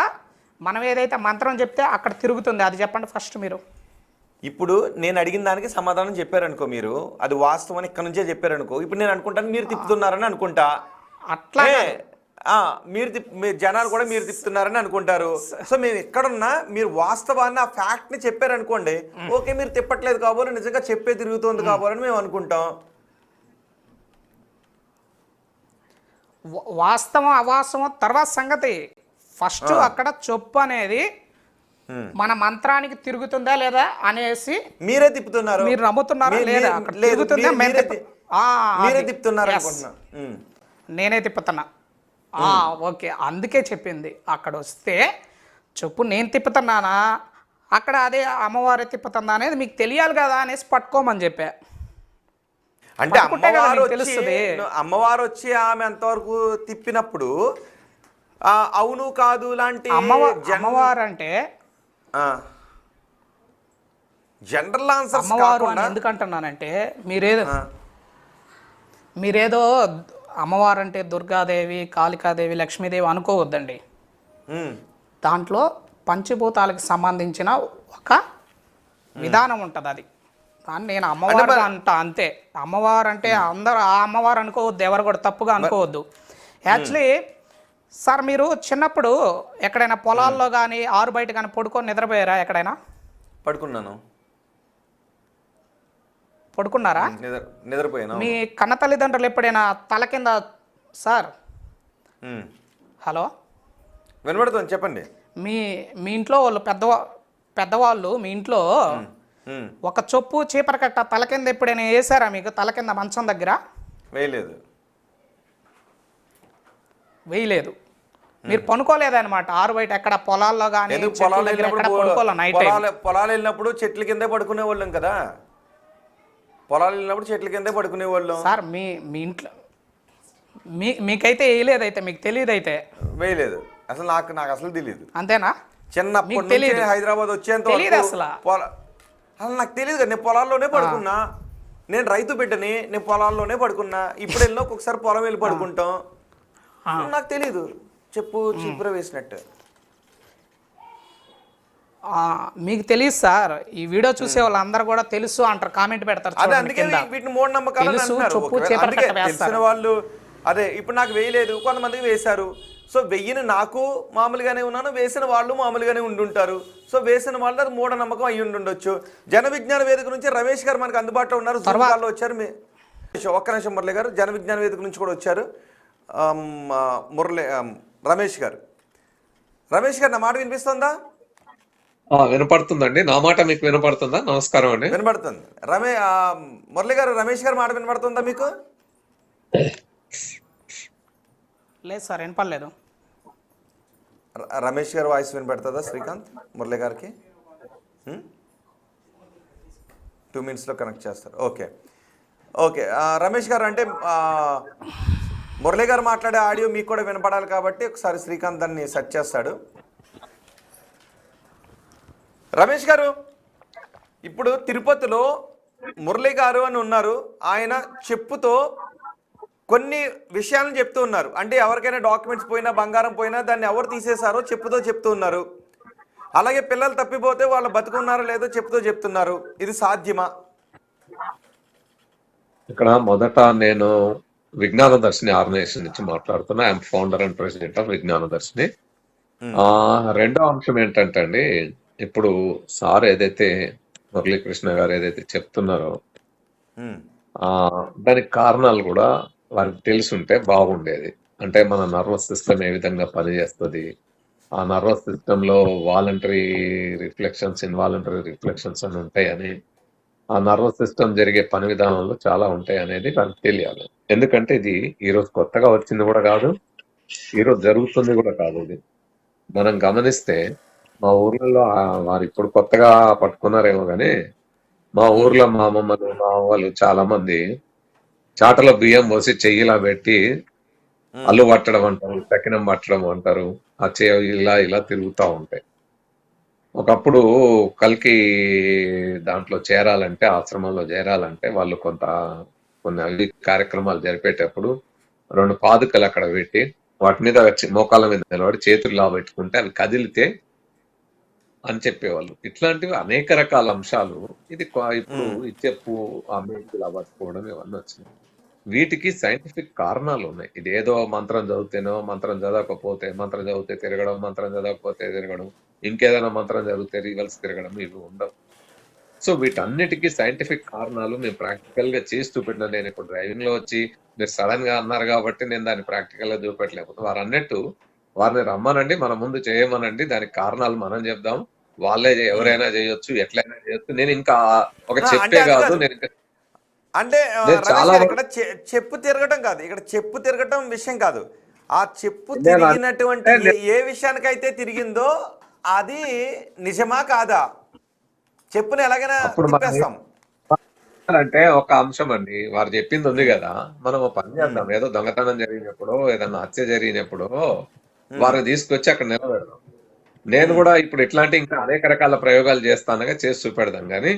మనం ఏదైతే మంత్రం చెప్తే అక్కడ తిరుగుతుంది, అది చెప్పండి ఫస్ట్ మీరు. ఇప్పుడు నేను అడిగిన దానికి సమాధానం చెప్పారనుకో, మీరు అది వాస్తవం అని ఇక్కడ నుంచే చెప్పారనుకో, ఇప్పుడు నేను అనుకుంటాను మీరు తిప్పుతున్నారని అనుకుంటా. అట్లా మీరు జనాలు కూడా మీరు తిప్పుతున్నారని అనుకుంటారు. సో మేము ఎక్కడున్నా మీరు వాస్తవాన్ని ఆ ఫ్యాక్ట్ ని చెప్పారనుకోండి, ఓకే మీరు తిప్పట్లేదు కాబోలు, నిజంగా చెప్పే తిరుగుతుంది కాబోలని మేము అనుకుంటాం. వాస్తవం అవాస్తవం తర్వాత సంగతి. ఫస్ట్ అక్కడ చొప్పు అనేది మన మంత్రానికి తిరుగుతుందా లేదా అనేసి మీరే తిప్పుతున్నారు, మీరు నమ్ముతున్నారా లేదా? అక్కడ తిరుగుతుందా? మీరే తిప్పుతున్నారు అనుకుంటున్నా. నేనే తిప్పుతున్నా. ఓకే, అందుకే చెప్పింది అక్కడ వస్తే చెప్పు నేను తిప్పుతున్నానా అక్కడ అదే అమ్మవారే తిప్పుతుందా అనేది మీకు తెలియాలి కదా అనేసి పట్టుకోమని చెప్పా. అంటే అమ్మవారు వచ్చి ఆమె అంతవరకు తిప్పినప్పుడు అవును కాదు లాంటి అమ్మవారు అంటే జనరల్ ఆన్సర్స్ అమ్మవారు అని ఎందుకంటున్నానంటే మీరేదో అమ్మవారు అంటే దుర్గాదేవి, కాళికాదేవి, లక్ష్మీదేవి అనుకోవద్దండి. దాంట్లో పంచభూతాలకు సంబంధించిన ఒక విధానం ఉంటుంది. అది కానీ నేను అమ్మవారు అంతే. అమ్మవారు అంటే అందరూ ఆ అమ్మవారు అనుకోవద్దు, ఎవరు కూడా తప్పుగా అనుకోవద్దు. యాక్చువల్లీ సార్ మీరు చిన్నప్పుడు ఎక్కడైనా పొలాల్లో కానీ ఆరు బయట కానీ పడుకొని నిద్రపోయారా? ఎక్కడైనా పడుకున్నారా? నిద్రపోయాను. మీ కన్న తల్లిదండ్రులు ఎప్పుడైనా తల కింద సార్ హలో వినబడుతుంది చెప్పండి. మీ ఇంట్లో వాళ్ళు పెద్దవాళ్ళు మీ ఇంట్లో ఒక చొప్పు చీపర కట్ట తల కింద ఎప్పుడైనా వేసారా? మీకు తల కింద మంచం దగ్గర వేయలేదు. మీరు పనుకోలేదన్నమాట ఆరు బయట ఎక్కడ పొలాల్లో కానీ పొలాలు వెళ్ళినప్పుడు చెట్ల కిందే పడుకునే వాళ్ళం కదా. పొలాలు వెళ్ళినప్పుడు చెట్ల కిందే పడుకునే వాళ్ళం సార్. మీ ఇంట్లో మీకైతే వేయలేదు, అయితే మీకు తెలియదు. అయితే వేయలేదు అసలు. నాకు అసలు తెలియదు. అంతేనా? చిన్నప్పటి నుంచి హైదరాబాద్ వచ్చేంత తెలియదు అసలు. అసలు నాకు తెలియదు కదా. నేను పొలాల్లోనే పడుకున్నా. నేను రైతు బిడ్డని, నేను పొలాల్లోనే పడుకున్నా. ఇప్పుడు వెళ్ళినా ఒక్కొక్కసారి పొలం వెళ్ళి పడుకుంటాం. నాకు తెలీదు. చెప్పు చీపుర వేసినట్టు. మీకు తెలియదు సార్. ఈ వీడియో చూసే వాళ్ళందరూ కూడా తెలుసు అంటారు, కామెంట్ పెడతారు. వీటిని మూఢనమ్మకాలు తెలిసిన వాళ్ళు. అదే ఇప్పుడు నాకు వేయలేదు, కొంతమందికి వేశారు. సో వెయ్యిని నాకు మామూలుగానే ఉన్నాను, వేసిన వాళ్ళు మామూలుగానే ఉండుంటారు. సో వేసిన వాళ్ళు అది మూఢనమ్మకం అయ్యి ఉండొచ్చు. జన విజ్ఞాన వేదిక నుంచి రమేష్ గారు మనకు అందుబాటులో ఉన్నారు. జూమ్లో వచ్చారు. ఒక్క నిమిషం మురళి గారు. జన విజ్ఞాన వేదిక నుంచి కూడా వచ్చారు రమేష్ గారు. నా మాట వినిపిస్తుందా? వినపడుతుందండి. నా మాట మీకు వినపడుతుందా? నమస్కారం అండి. వినపడుతుంది. మురళి గారు, రమేష్ గారు మాట వినపడుతుందా మీకు? లేదు సార్, వినపడలేదు. రమేష్ గారు వాయిస్ వినపడుతుందా శ్రీకాంత్ మురళి గారికి? 2 minutesలో కనెక్ట్ చేస్తారు. ఓకే రమేష్ గారు, అంటే మురళి గారు మాట్లాడే ఆడియో మీకు కూడా వినపడాలి కాబట్టి ఒకసారి శ్రీకాంత్ దాన్ని సెర్చ్ చేస్తాడు. రమేష్ గారు, ఇప్పుడు తిరుపతిలో మురళి గారు అని ఉన్నారు. ఆయన చెప్పుతో కొన్ని విషయాలను చెప్తూ ఉన్నారు. అంటే ఎవరికైనా డాక్యుమెంట్స్ పోయినా, బంగారం పోయినా దాన్ని ఎవరు తీసేశారో చెప్పుతో చెప్తూ ఉన్నారు. అలాగే పిల్లలు తప్పిపోతే వాళ్ళు బతుకున్నారో లేదో చెప్పుతో చెప్తున్నారు. ఇది సాధ్యమా? ఇక్కడ మొదట నేను విజ్ఞాన దర్శిని ఆర్గనైజేషన్ నుంచి మాట్లాడుతున్నా. I'm founder and president of విజ్ఞాన దర్శిని. రెండో అంశం ఏంటంటే అండి, ఇప్పుడు సార్ ఏదైతే మురళీకృష్ణ గారు ఏదైతే చెప్తున్నారో దానికి కారణాలు కూడా వారికి తెలుసుంటే బాగుండేది. అంటే మన నర్వస్ సిస్టమ్ ఏ విధంగా పనిచేస్తుంది, ఆ నర్వస్ సిస్టమ్ లో వాలంటరీ రిఫ్లెక్షన్స్, ఇన్వాలంటరీ రిఫ్లెక్షన్స్ అని ఉంటాయని, ఆ నర్వస్ సిస్టమ్ జరిగే పని విధానంలో చాలా ఉంటాయి అనేది మనకు తెలియాలి. ఎందుకంటే ఇది ఈరోజు కొత్తగా వచ్చింది కూడా కాదు, ఈరోజు జరుగుతుంది కూడా కాదు. ఇది మనం గమనిస్తే మా ఊర్లలో వారు ఇప్పుడు కొత్తగా పట్టుకున్నారేమో కానీ మా ఊర్లో మా అమ్మమ్మలు, మా వాళ్ళు చాలా మంది చాటలో బియ్యం పోసి చెయ్యిలా పెట్టి అల్లు పట్టడం అంటారు, తక్కినం పట్టడం అంటారు. ఆ చెయ్యి ఇలా తిరుగుతూ ఉంటాయి. ఒకప్పుడు కల్కి దాంట్లో చేరాలంటే, ఆశ్రమంలో చేరాలంటే వాళ్ళు కొన్ని అవి కార్యక్రమాలు జరిపేటప్పుడు 2 పాదుకలు అక్కడ పెట్టి వాటి మీద మోకాళ్ళ మీద నిలబడి చేతులు పెట్టుకుంటే అవి కదిలితే అని చెప్పేవాళ్ళు. ఇట్లాంటివి అనేక రకాల అంశాలు. ఇది ఇప్పుడు చెప్పు ఆ మేకు ఇలా పట్టుకోవడం ఇవన్నీ వచ్చినాయి. వీటికి సైంటిఫిక్ కారణాలు ఉన్నాయి. ఇది ఏదో మంత్రం చదివితేనో, మంత్రం చదవకపోతే, మంత్రం చదివితే తిరగడం, మంత్రం చదవకపోతే తిరగడం, ఇంకేదైనా మంత్రం చదివితే రివర్స్ తిరగడం, ఇవి ఉండవు. సో వీటన్నిటికీ సైంటిఫిక్ కారణాలు మేము ప్రాక్టికల్ గా చేసి చూపెట్టిన. నేను ఇప్పుడు డ్రైవింగ్ లో వచ్చి మీరు సడన్ గా అన్నారు కాబట్టి నేను దాన్ని ప్రాక్టికల్ గా చూపెట్టలేకపోతే, వారు అన్నట్టు వారిని రమ్మనండి, మన ముందు చేయమనండి, దానికి కారణాలు మనం చెప్దాం. వాళ్ళే ఎవరైనా చేయొచ్చు, ఎట్లయినా చేయొచ్చు. నేను ఇంకా ఒక అంటే చెప్పే అది కాదు, కాదు. నేను ఇంకా అంటే నేను రమేష్ చాలా గారు వరకు ఇక్కడ చెప్పు తిరగటం కాదు, ఇక్కడ చెప్పు తిరగటం విషయం కాదు. ఆ చెప్పు నేను తిరిగినటువంటి అంటే ఏ విషయానికైతే తిరిగిందో అది నిజమా కాదా? చెప్పుని ఎలాగైనా అప్పుడు మనం తిప్పేస్తాం. అంటే ఒక అంశం అండి, వారు చెప్పింది ఉంది ఉమ్, కదా, మనం ఒక పని ఉమ్, చేద్దాం. ఏదో దొంగతనం జరిగినప్పుడు, ఏదన్నా హత్య జరిగినప్పుడు ఉమ్, వారిని తీసుకొచ్చి అక్కడ నిలబెడదాం. నేను ఉమ్, కూడా ఇప్పుడు ఇట్లాంటి ఇంకా అనేక రకాల ప్రయోగాలు చేస్తానగా చేసి చూపెడదాం, కానీ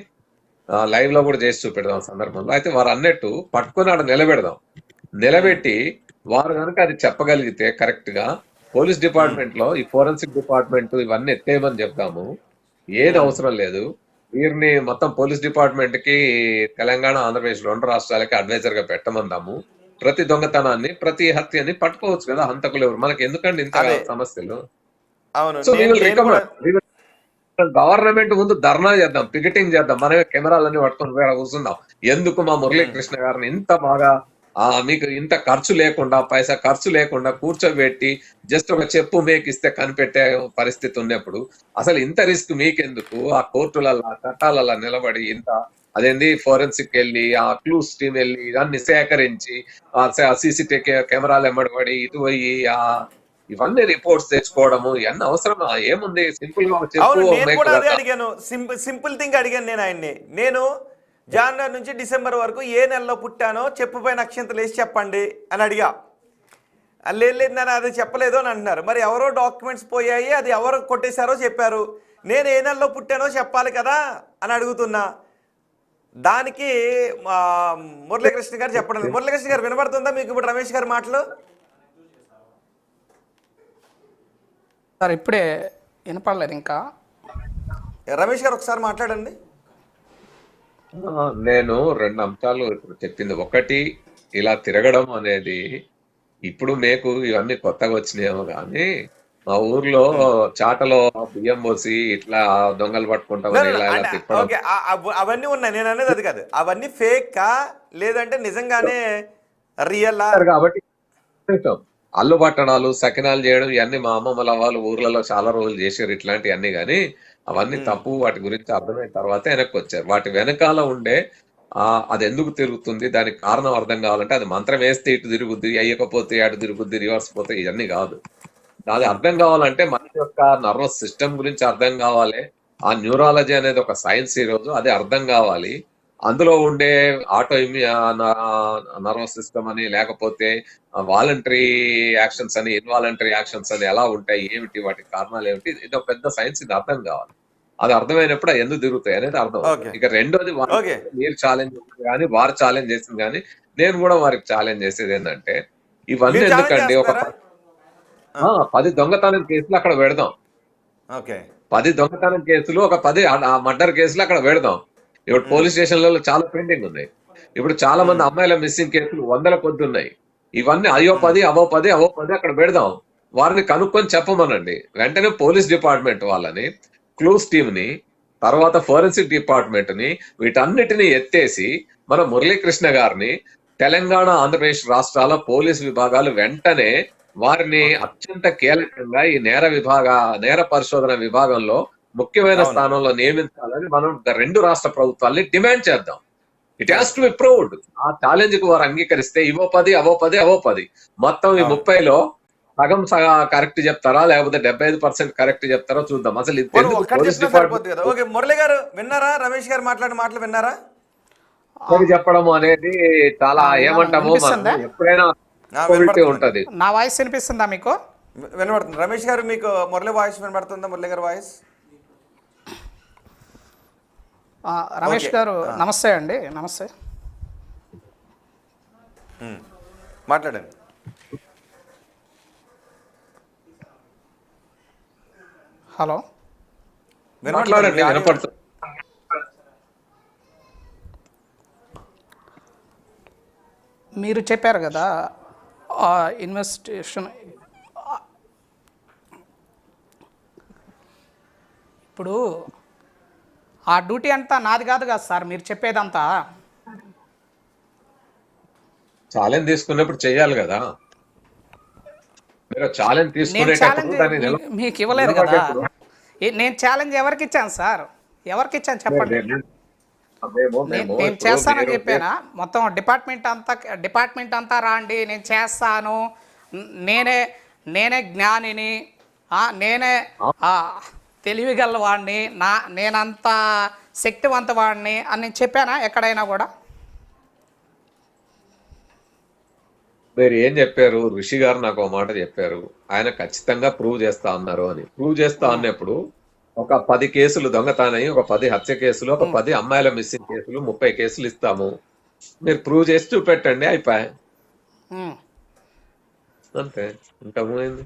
లైవ్ లో కూడా చేసి చూపెడదాం సందర్భంలో. అయితే వారు అన్నట్టు పట్టుకొని ఆడ నిలబెడదాం. ఉమ్, నిలబెట్టి వారు కనుక అది చెప్పగలిగితే కరెక్ట్ గా, పోలీస్ ఉమ్, డిపార్ట్మెంట్ లో ఈ ఫోరెన్సిక్ డిపార్ట్మెంట్ ఇవన్నీ ఎత్తేయమని చెప్దాము. ఏది ఉమ్. అవసరం లేదు. వీరిని మొత్తం పోలీస్ డిపార్ట్మెంట్ కి తెలంగాణ, ఆంధ్రప్రదేశ్ 2 రాష్ట్రాలకి అడ్వైజర్ గా పెట్టమందాము. ప్రతి దొంగతనాన్ని, ప్రతి హత్యని పట్టుకోవచ్చు కదా. హంతకులు ఎవరు, మనకి ఎందుకండి ఇంత అదే, సమస్యలు? అవును. సో వీ నేను విల్ నేను కూడా రికమెండ్ గవర్నమెంట్ ముందు ధర్నా చేద్దాం, పికెటింగ్ చేద్దాం, మనమే కెమెరాలన్నీ పట్టుకొని వేడ కూర్చుందాం. ఎందుకు మా ఉమ్, మురళీకృష్ణ గారిని ఇంత బాగా మీకు ఇంత ఖర్చు లేకుండా, పైసా ఖర్చు లేకుండా కూర్చోబెట్టి జస్ట్ ఒక చెప్పు మేకిస్తే కనిపెట్టే పరిస్థితి ఉన్నప్పుడు అసలు ఇంత రిస్క్ మీకెందుకు? ఆ కోర్టులల్లా చట్టాలల్లా నిలబడి ఇంత అదేంది ఫోరెన్సిక్ వెళ్ళి, ఆ క్లూస్ టీమ్ వెళ్ళి ఇవన్నీ సేకరించి, ఆ సీసీటీవీ కెమెరాలు ఎమ్మడబడి ఇటు పోయి ఇవన్నీ రిపోర్ట్స్ తెచ్చుకోవడము, ఇవన్నీ అవసరమా? ఏముంది, సింపుల్ గా ఒక చెప్పు అవును. నేను మేక్ కూడా అదే కదా. అడిగాను. సింపుల్ థింగ్ అడిగాను నేను ఆయన్ని. నేను జనవరి నుంచి డిసెంబర్ వరకు ఏ నెలలో పుట్టానో చెప్పు పైన అక్షంతలు వేసి చెప్పండి అని అడిగా. లేదు లేదు నేను అది చెప్పలేదు అని అంటున్నారు. మరి ఎవరో డాక్యుమెంట్స్ పోయాయి, అది ఎవరు కొట్టేశారో చెప్పారు. నేను ఏ నెలలో పుట్టానో చెప్పాలి కదా అని అడుగుతున్నా. దానికి మా మురళీకృష్ణ గారు చెప్పడం లేదు. మురళీకృష్ణ గారు వినబడుతుందా మీకు ఇప్పుడు రమేష్ గారి మాటలు? సార్ ఇప్పుడే వినపడలేదు ఇంకా. రమేష్ గారు ఒకసారి మాట్లాడండి. నేను 2 అంశాలు ఇప్పుడు చెప్పింది. ఒకటి, ఇలా తిరగడం అనేది ఇప్పుడు మీకు ఇవన్నీ కొత్తగా వచ్చినాయేమో కానీ, మా ఊర్లో చాటలో బియ్యం పోసి ఇట్లా దొంగలు పట్టుకుంటామని ఇలా ఇలా అంటే తిప్పడం ఓకే, అవన్నీ ఉన్నాయి. నేను అనేది అది కాదు. అవన్నీ ఫేకా లేదంటే నిజంగానే రియలా? చేస్తారు కాబట్టి చేస్తాం. అల్లు పట్టణాలు, సకినాలు చేయడం ఇవన్నీ మా అమ్మమ్మల వాళ్ళు ఊర్లలో చాలా రోజులు చేశారు ఇట్లాంటివన్నీ. కానీ అవన్నీ తప్పు. వాటి గురించి అర్థమైన తర్వాత వెనక్కి వచ్చారు. వాటి వెనకాల ఉండే అది ఎందుకు తిరుగుతుంది, దానికి కారణం అర్థం కావాలంటే అది మంత్రం వేస్తే ఇటు తిరుగుద్ది, అయ్యకపోతే అటు తిరుగుద్ది, రివర్స్ పోతే ఇవన్నీ కాదు. అది అర్థం కావాలంటే మనిషి యొక్క నర్వస్ సిస్టమ్ గురించి అర్థం కావాలి. ఆ న్యూరాలజీ అనేది ఒక సైన్స్ ఈ రోజు, అది అర్థం కావాలి. అందులో ఉండే ఆటో నర్వస్ సిస్టమ్ అని, లేకపోతే వాలంటరీ యాక్షన్స్ అని, ఇన్వాలంటరీ యాక్షన్స్ అని ఎలా ఉంటాయి, ఏమిటి, వాటి కారణాలు ఏమిటి, ఇది ఒక పెద్ద సైన్స్. ఇది అర్థం కావాలి. అది అర్థమైనప్పుడు అది ఎందుకు తిరుగుతాయి అనేది అర్థం అవుతుంది. ఓకే, ఇక రెండోది, ఓకే. మీరు ఛాలెంజ్ కానీ వారు ఛాలెంజ్ చేసింది కానీ, నేను కూడా వారికి ఛాలెంజ్ చేసేది ఏంటంటే, ఇవన్నీ మీరు ఛాలెంజ్ ఎందుకండి, ఒక చేస్తున్నారా? 10 దొంగతనం కేసులు అక్కడ పెడదాం. ఓకే. 10 దొంగతనం కేసులు, ఒక 10 మర్డర్ కేసులు అక్కడ పెడదాం. ఇప్పుడు పోలీస్ స్టేషన్లలో చాలా పెండింగ్ ఉన్నాయి. ఇప్పుడు చాలా మంది అమ్మాయిల మిస్సింగ్ కేసులు 100ల కొద్ది ఉన్నాయి. ఇవన్నీ అయ్యో 10 అవో 10 అవో 10 అక్కడ పెడదాం. వారిని కనుక్కొని చెప్పమనండి. వెంటనే పోలీస్ డిపార్ట్మెంట్ వాళ్ళని, క్లూస్ టీమ్ ని, తర్వాత ఫోరెన్సిక్ డిపార్ట్మెంట్ ని, వీటన్నిటిని ఎత్తేసి మన మురళీకృష్ణ గారిని తెలంగాణ, ఆంధ్రప్రదేశ్ రాష్ట్రాల పోలీస్ విభాగాలు వెంటనే వారిని అత్యంత కీలకంగా ఈ నేర పరిశోధన విభాగంలో ముఖ్యమైన అవును. స్థానంలో నియమించాలని మనం 2 రాష్ట్ర ప్రభుత్వాల్ని డిమాండ్ చేద్దాం. It has to be proved. ఆ ఛాలెంజ్ కు వారు అంగీకరిస్తే ఇవో 10 అవో 10 అవో 10 మొత్తం ఈ 30లో సగం కరెక్ట్ చెప్తారా, లేకపోతే 75% కరెక్ట్ చెప్తారో చూద్దాం. అసలు ఇది ఎందుకు ఒక్కటి పోలీస్ చెప్పినా సరిపోద్ది కదా. ఓకే, మురళి గారు విన్నారా? రమేష్ గారు మాట్లాడిన మాటలు విన్నారా? డిపార్ట్మెంట్ చెప్పడం అనేది చాలా ఏమంటాము, వినిపిస్తుందా? మనం ఎప్పుడైనా వినపడుతుంది. ఉంటది. నా వాయిస్ వినిపిస్తుందా మీకు? వినబడుతుంది. రమేష్ గారు మీకు మురళి వాయిస్ వినబడుతుందా? మురళి గారి వాయిస్? రమేష్ ఓకే. గారు నమస్తే అండి. నమస్తే. మాట్లాడండి. హలో, మాట్లాడండి, వినపడుతుంది. మీరు చెప్పారు కదా ఇన్వెస్టిగేషన్. ఇప్పుడు ఆ డ్యూటీ అంతా నాది కాదు కదా సార్, మీరు చెప్పేదంతా. ఛాలెంజ్ తీసుకున్నప్పుడు చెయ్యాలి కదా. మీరు ఛాలెంజ్ నేను తీసుకునేటప్పుడు ఛాలెంజ్ దాన్ని మీకు ఇవ్వలేదు కదా. నిలబడేటప్పుడు నేను ఛాలెంజ్ ఎవరికి ఇచ్చాను సార్? ఎవరికి ఇచ్చాను చెప్పండి. నేను ఇప్పుడు చేస్తానని చెప్పానా? మొత్తం డిపార్ట్మెంట్ అంతా రాండి, నేను చేస్తాను, నేనే నేనే జ్ఞానిని, నేనే తెలివిగలవాడిని, నేనంత శక్తివంతవాడిని అని నేను చెప్పానా ఎక్కడైనా కూడా? మీరు ఏం చెప్పారు? ఋషి గారు నాకు ఒక మాట చెప్పారు, ఆయన ఖచ్చితంగా ప్రూవ్ చేస్తా అన్నారు అని. ప్రూవ్ చేస్తా అన్నప్పుడు ఒక 10 కేసులు దొంగతనాయి, ఒక 10 హత్య కేసులు, ఒక 10 అమ్మాయిల మిస్సింగ్ కేసులు, 30 కేసులు ఇస్తాము, మీరు ప్రూవ్ చేసి చూపెట్టండి, అయిపోయి అంతే. ఇంకా ఏమైంది?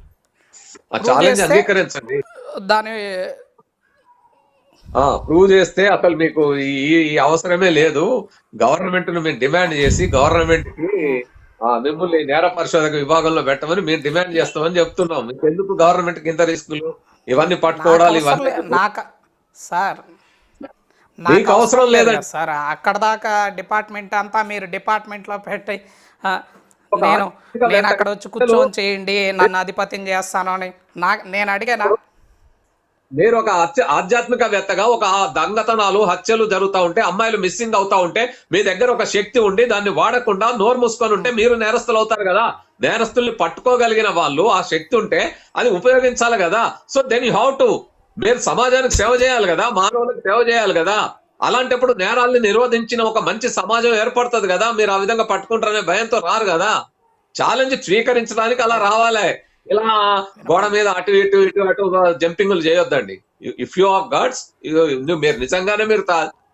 ఆ ఛాలెంజ్ అంగీకరించండి. దాని ప్రూవ్ చేస్తే అసలు మీకు ఈ అవసరమే లేదు. గవర్నమెంట్ ను మేము డిమాండ్ చేసి గవర్నమెంట్ కి మిమ్మల్ని నేర పరిశోధక విభాగంలో పెట్టమని మేము డిమాండ్ చేస్తామని చెప్తున్నాం. మీకు ఎందుకు గవర్నమెంట్ కి ఇంత రిస్కులు, ఇవన్నీ పట్టుకోవడాలు, ఇవన్నీ సార్ మీకు అవసరం లేదండి సార్. అక్కడ దాకా డిపార్ట్మెంట్ అంతా మీరు డిపార్ట్మెంట్ లో పెట్టి నేను అక్కడ వచ్చి కూర్చొని చేయండి, నన్ను అధిపత్యం చేస్తాను అని నేను అడిగానా? మీరు ఒక ఆధ్యాత్మికవేత్తగా ఒక దొంగతనాలు హత్యలు జరుగుతా ఉంటే, అమ్మాయిలు మిస్సింగ్ అవుతా ఉంటే, మీ దగ్గర ఒక శక్తి ఉండి దాన్ని వాడకుండా నోరు మూసుకొని ఉంటే మీరు నేరస్తులు అవుతారు కదా. నేరస్తుల్ని పట్టుకోగలిగిన వాళ్ళు ఆ శక్తి ఉంటే అది ఉపయోగించాలి కదా. So then you how to, మీరు సమాజానికి సేవ చేయాలి కదా, మానవులకు సేవ చేయాలి కదా. అలాంటప్పుడు నేరాల్ని నిరోధించిన ఒక మంచి సమాజం ఏర్పడుతుంది కదా. మీరు ఆ విధంగా పట్టుకుంటారనే భయంతో రారు కదా. ఛాలెంజ్ స్వీకరించడానికి అలా రావాలి. ఇలా గోడ మీద అటు ఇటు జంపింగ్లు చేయొద్దండి. ఇఫ్ యూ ఆర్ గాడ్స్, మీరు నిజంగానే మీరు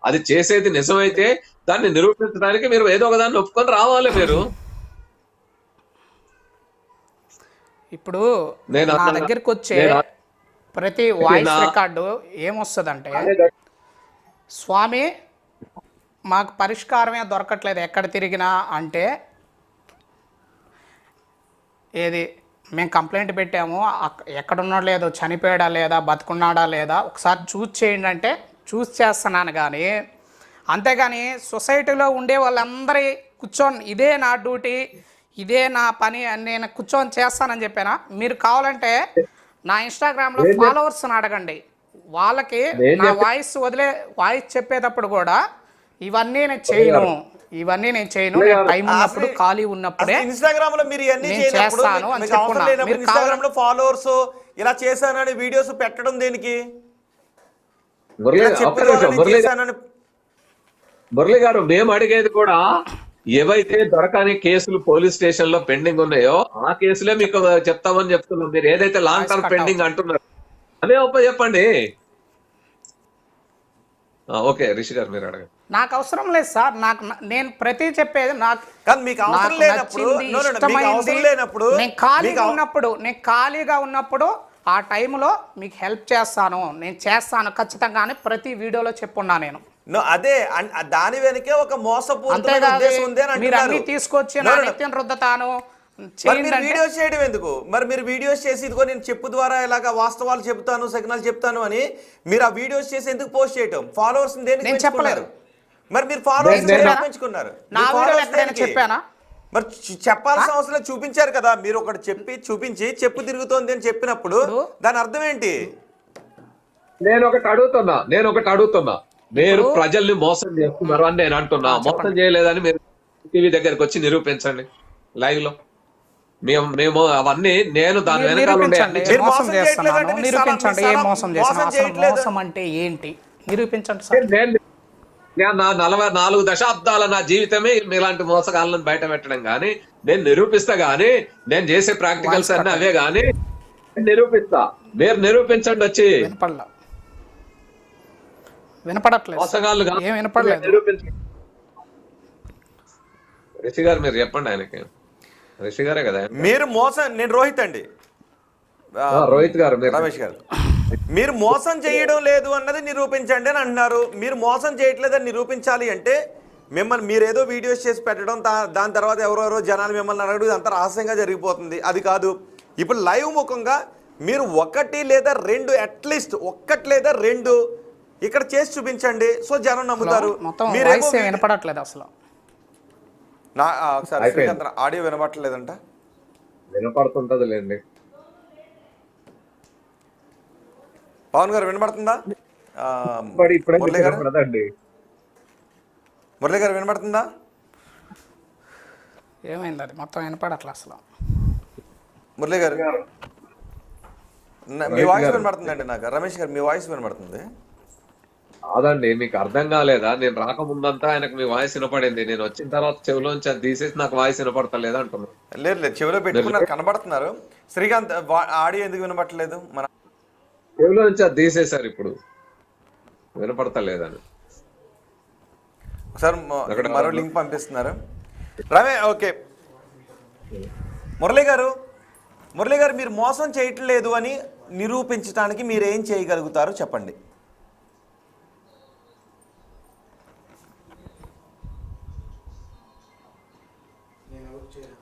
అది చేసేది నిజమైతే దాన్ని నిరూపించడానికి మీరు ఏదో ఒక దాన్ని ఒప్పుకొని రావాలి. మీరు ఇప్పుడు నా దగ్గరికి వచ్చే ప్రతి వాయిస్ రికార్డు ఏమొస్తుందంటే, స్వామి మాకు పరిష్కారమే దొరకట్లేదు ఎక్కడ తిరిగినా అంటే, ఏది మేము కంప్లైంట్ పెట్టాము, ఎక్కడున్నాడు లేదో, చనిపోయాడా లేదా, బతుకున్నాడా లేదా ఒకసారి చూస్ చేయండి అంటే చూస్ చేస్తున్నాను. కానీ అంతేగాని సొసైటీలో ఉండే వాళ్ళందరి కూర్చొని ఇదే నా డ్యూటీ, ఇదే నా పని అని నేను కూర్చొని చేస్తానని చెప్పానా? మీరు కావాలంటే నా ఇన్స్టాగ్రామ్లో ఫాలోవర్స్ని అడగండి, వాళ్ళకి నా వాయిస్ చెప్పేటప్పుడు కూడా ఇవన్నీ నేను చేయను, టైం ఉన్నప్పుడు ఖాళీ ఉన్నప్పుడే ఇన్స్టాగ్రామ్ లో మీరు చేస్తాను అని చెప్పుకున్నాను. ఇన్స్టాగ్రామ్ లో ఫాలోవర్స్ ఇలా చేశానని వీడియోస్ పెట్టడం దేనికి? మురళి గారు, మేము అడిగేది కూడా ఏవైతే దొరకని కేసులు పోలీస్ స్టేషన్ లో పెండింగ్ ఉన్నాయో ఆ కేసులే మీకు చెప్తామని చెప్తున్నాం. మీరు ఏదైతే లాంగ్ టర్మ్ పెండింగ్ అంటున్నారు అదే చెప్పండి. ఓకే రిషి గారు మీరు అడగండి. నాకు అవసరం లేదు సార్, నేను ప్రతి చెప్పేది మీకు అవసరం లేనప్పుడు నేను ఖాళీగా ఉన్నప్పుడు ఆ టైంలో మీకు హెల్ప్ చేస్తాను, నేను చేస్తాను ఖచ్చితంగా అని ప్రతి వీడియోలో చెప్పున్నా నేను. అదే దాని వెనకే ఒక మోసపూరితమైన ఉద్దేశం ఉంది అని మీరు అన్ని తీసుకొచ్చి నా నెత్తిన రుద్దతాను. వీడియోస్ చేయడం ఎందుకు? మరి మీరు వీడియోస్ చేసి ఇదిగో నేను చెప్పు ద్వారా ఇలాగా వాస్తవాలు చెప్తాను, సిగ్నల్ చెప్తాను అని మీరు ఆ వీడియోస్ చేసి ఎందుకు పోస్ట్ చేయటం? ఫాలోవర్స్ దేనికి చెప్పలేదు? మరి మీరు ఫాలోవర్స్ పెంచుకున్నారు, మరి చెప్పాల్సిన అవసరం చూపించారు కదా. మీరు ఒకటి చూపించి చెప్పు తిరుగుతోంది అని చెప్పినప్పుడు దాని అర్థం ఏంటి? నేను ఒకటి అడుగుతున్నా, మీరు ప్రజల్ని మోసం చేస్తున్నారు అని నేను అంటున్నా. మోసం చేయలేదని మీరు టీవీ దగ్గరకు వచ్చి నిరూపించండి లైవ్ లో. మేము అవన్నీ నేను దాని వెనకాల మోసం అంటే ఏంటి నిరూపించండి. నా 44 దశాబ్దాల నా జీవితమే మీలాంటి మోసగాళ్ళని బయట పెట్టడం గానీ, నేను నిరూపిస్తా గానీ, నేను చేసే ప్రాక్టికల్స్ అన్నీ అవే గానీ నిరూపిస్తా. మీరు నిరూపించండి వచ్చి. వినపడట్లేదు రిషి గారు మీరు చెప్పండి ఆయనకి. రిషి గారే కదా మీరు మోసం. నేను రోహిత్ అండి, రోహిత్ గారు, రమేష్ గారు. మీరు మోసం చేయడం లేదు అన్నది నిరూపించండి అని అంటున్నారు. మీరు మోసం చేయట్లేదని నిరూపించాలి అంటే మీరు ఏదో వీడియోస్ చేసి పెట్టడం, దాని తర్వాత ఎవరెవరో జనాలు మిమ్మల్ని అడగడం, ఇదంతా రహస్యంగా జరిగిపోతుంది. అది కాదు, ఇప్పుడు లైవ్ ముఖంగా మీరు 1 లేదా 2 అట్లీస్ట్ 1 లేదా 2 ఇక్కడ చేసి చూపించండి. సో జనం నమ్ముతారు. వినపడట్లేదు అసలు. ఒకసారి ఆడియో వినపడలేదంట. వినపడుతుంటది లేండి. పవన్ గారు వినబడుతుందా? ఆ, ఇప్పుడే మురళి గారు వినపడదండి. మురళి గారు వినబడుతుందా? ఏమైంది అది మొత్తం వినపడట్లా అసలు. మురళి గారు మీ రైట్ వాయిస్ గారు. వినబడుతుందండి నాకు. రమేష్ గారు మీ వాయిస్ వినబడుతుంది. కాదండి, మీకు అర్థం కాలేదా? నేను రాకముందంతా ఆయనకు మీ వాయిస్ వినపడింది, నేను వచ్చిన తర్వాత చెవిలోంచి అది తీసేసి నాకు వాయిస్ వినపడతలేదు అంటున్నాను. లేదు లేదు, చెవిలో మీరు పెట్టుకున్నారు, కనబడుతున్నారు. శ్రీకాంత్ ఆడియో ఎందుకు వినబట్టలేదు? మన చెవిలోంచి అది తీసేశారు, ఇప్పుడు వినపడతలేదని. ఒకసారి అక్కడ మరో లింక్ పంపిస్తున్నారు. ఓకే. మురళి గారు మీరు మోసం చేయట్లేదు అని నిరూపించడానికి మీరు ఏం చేయగలుగుతారు చెప్పండి.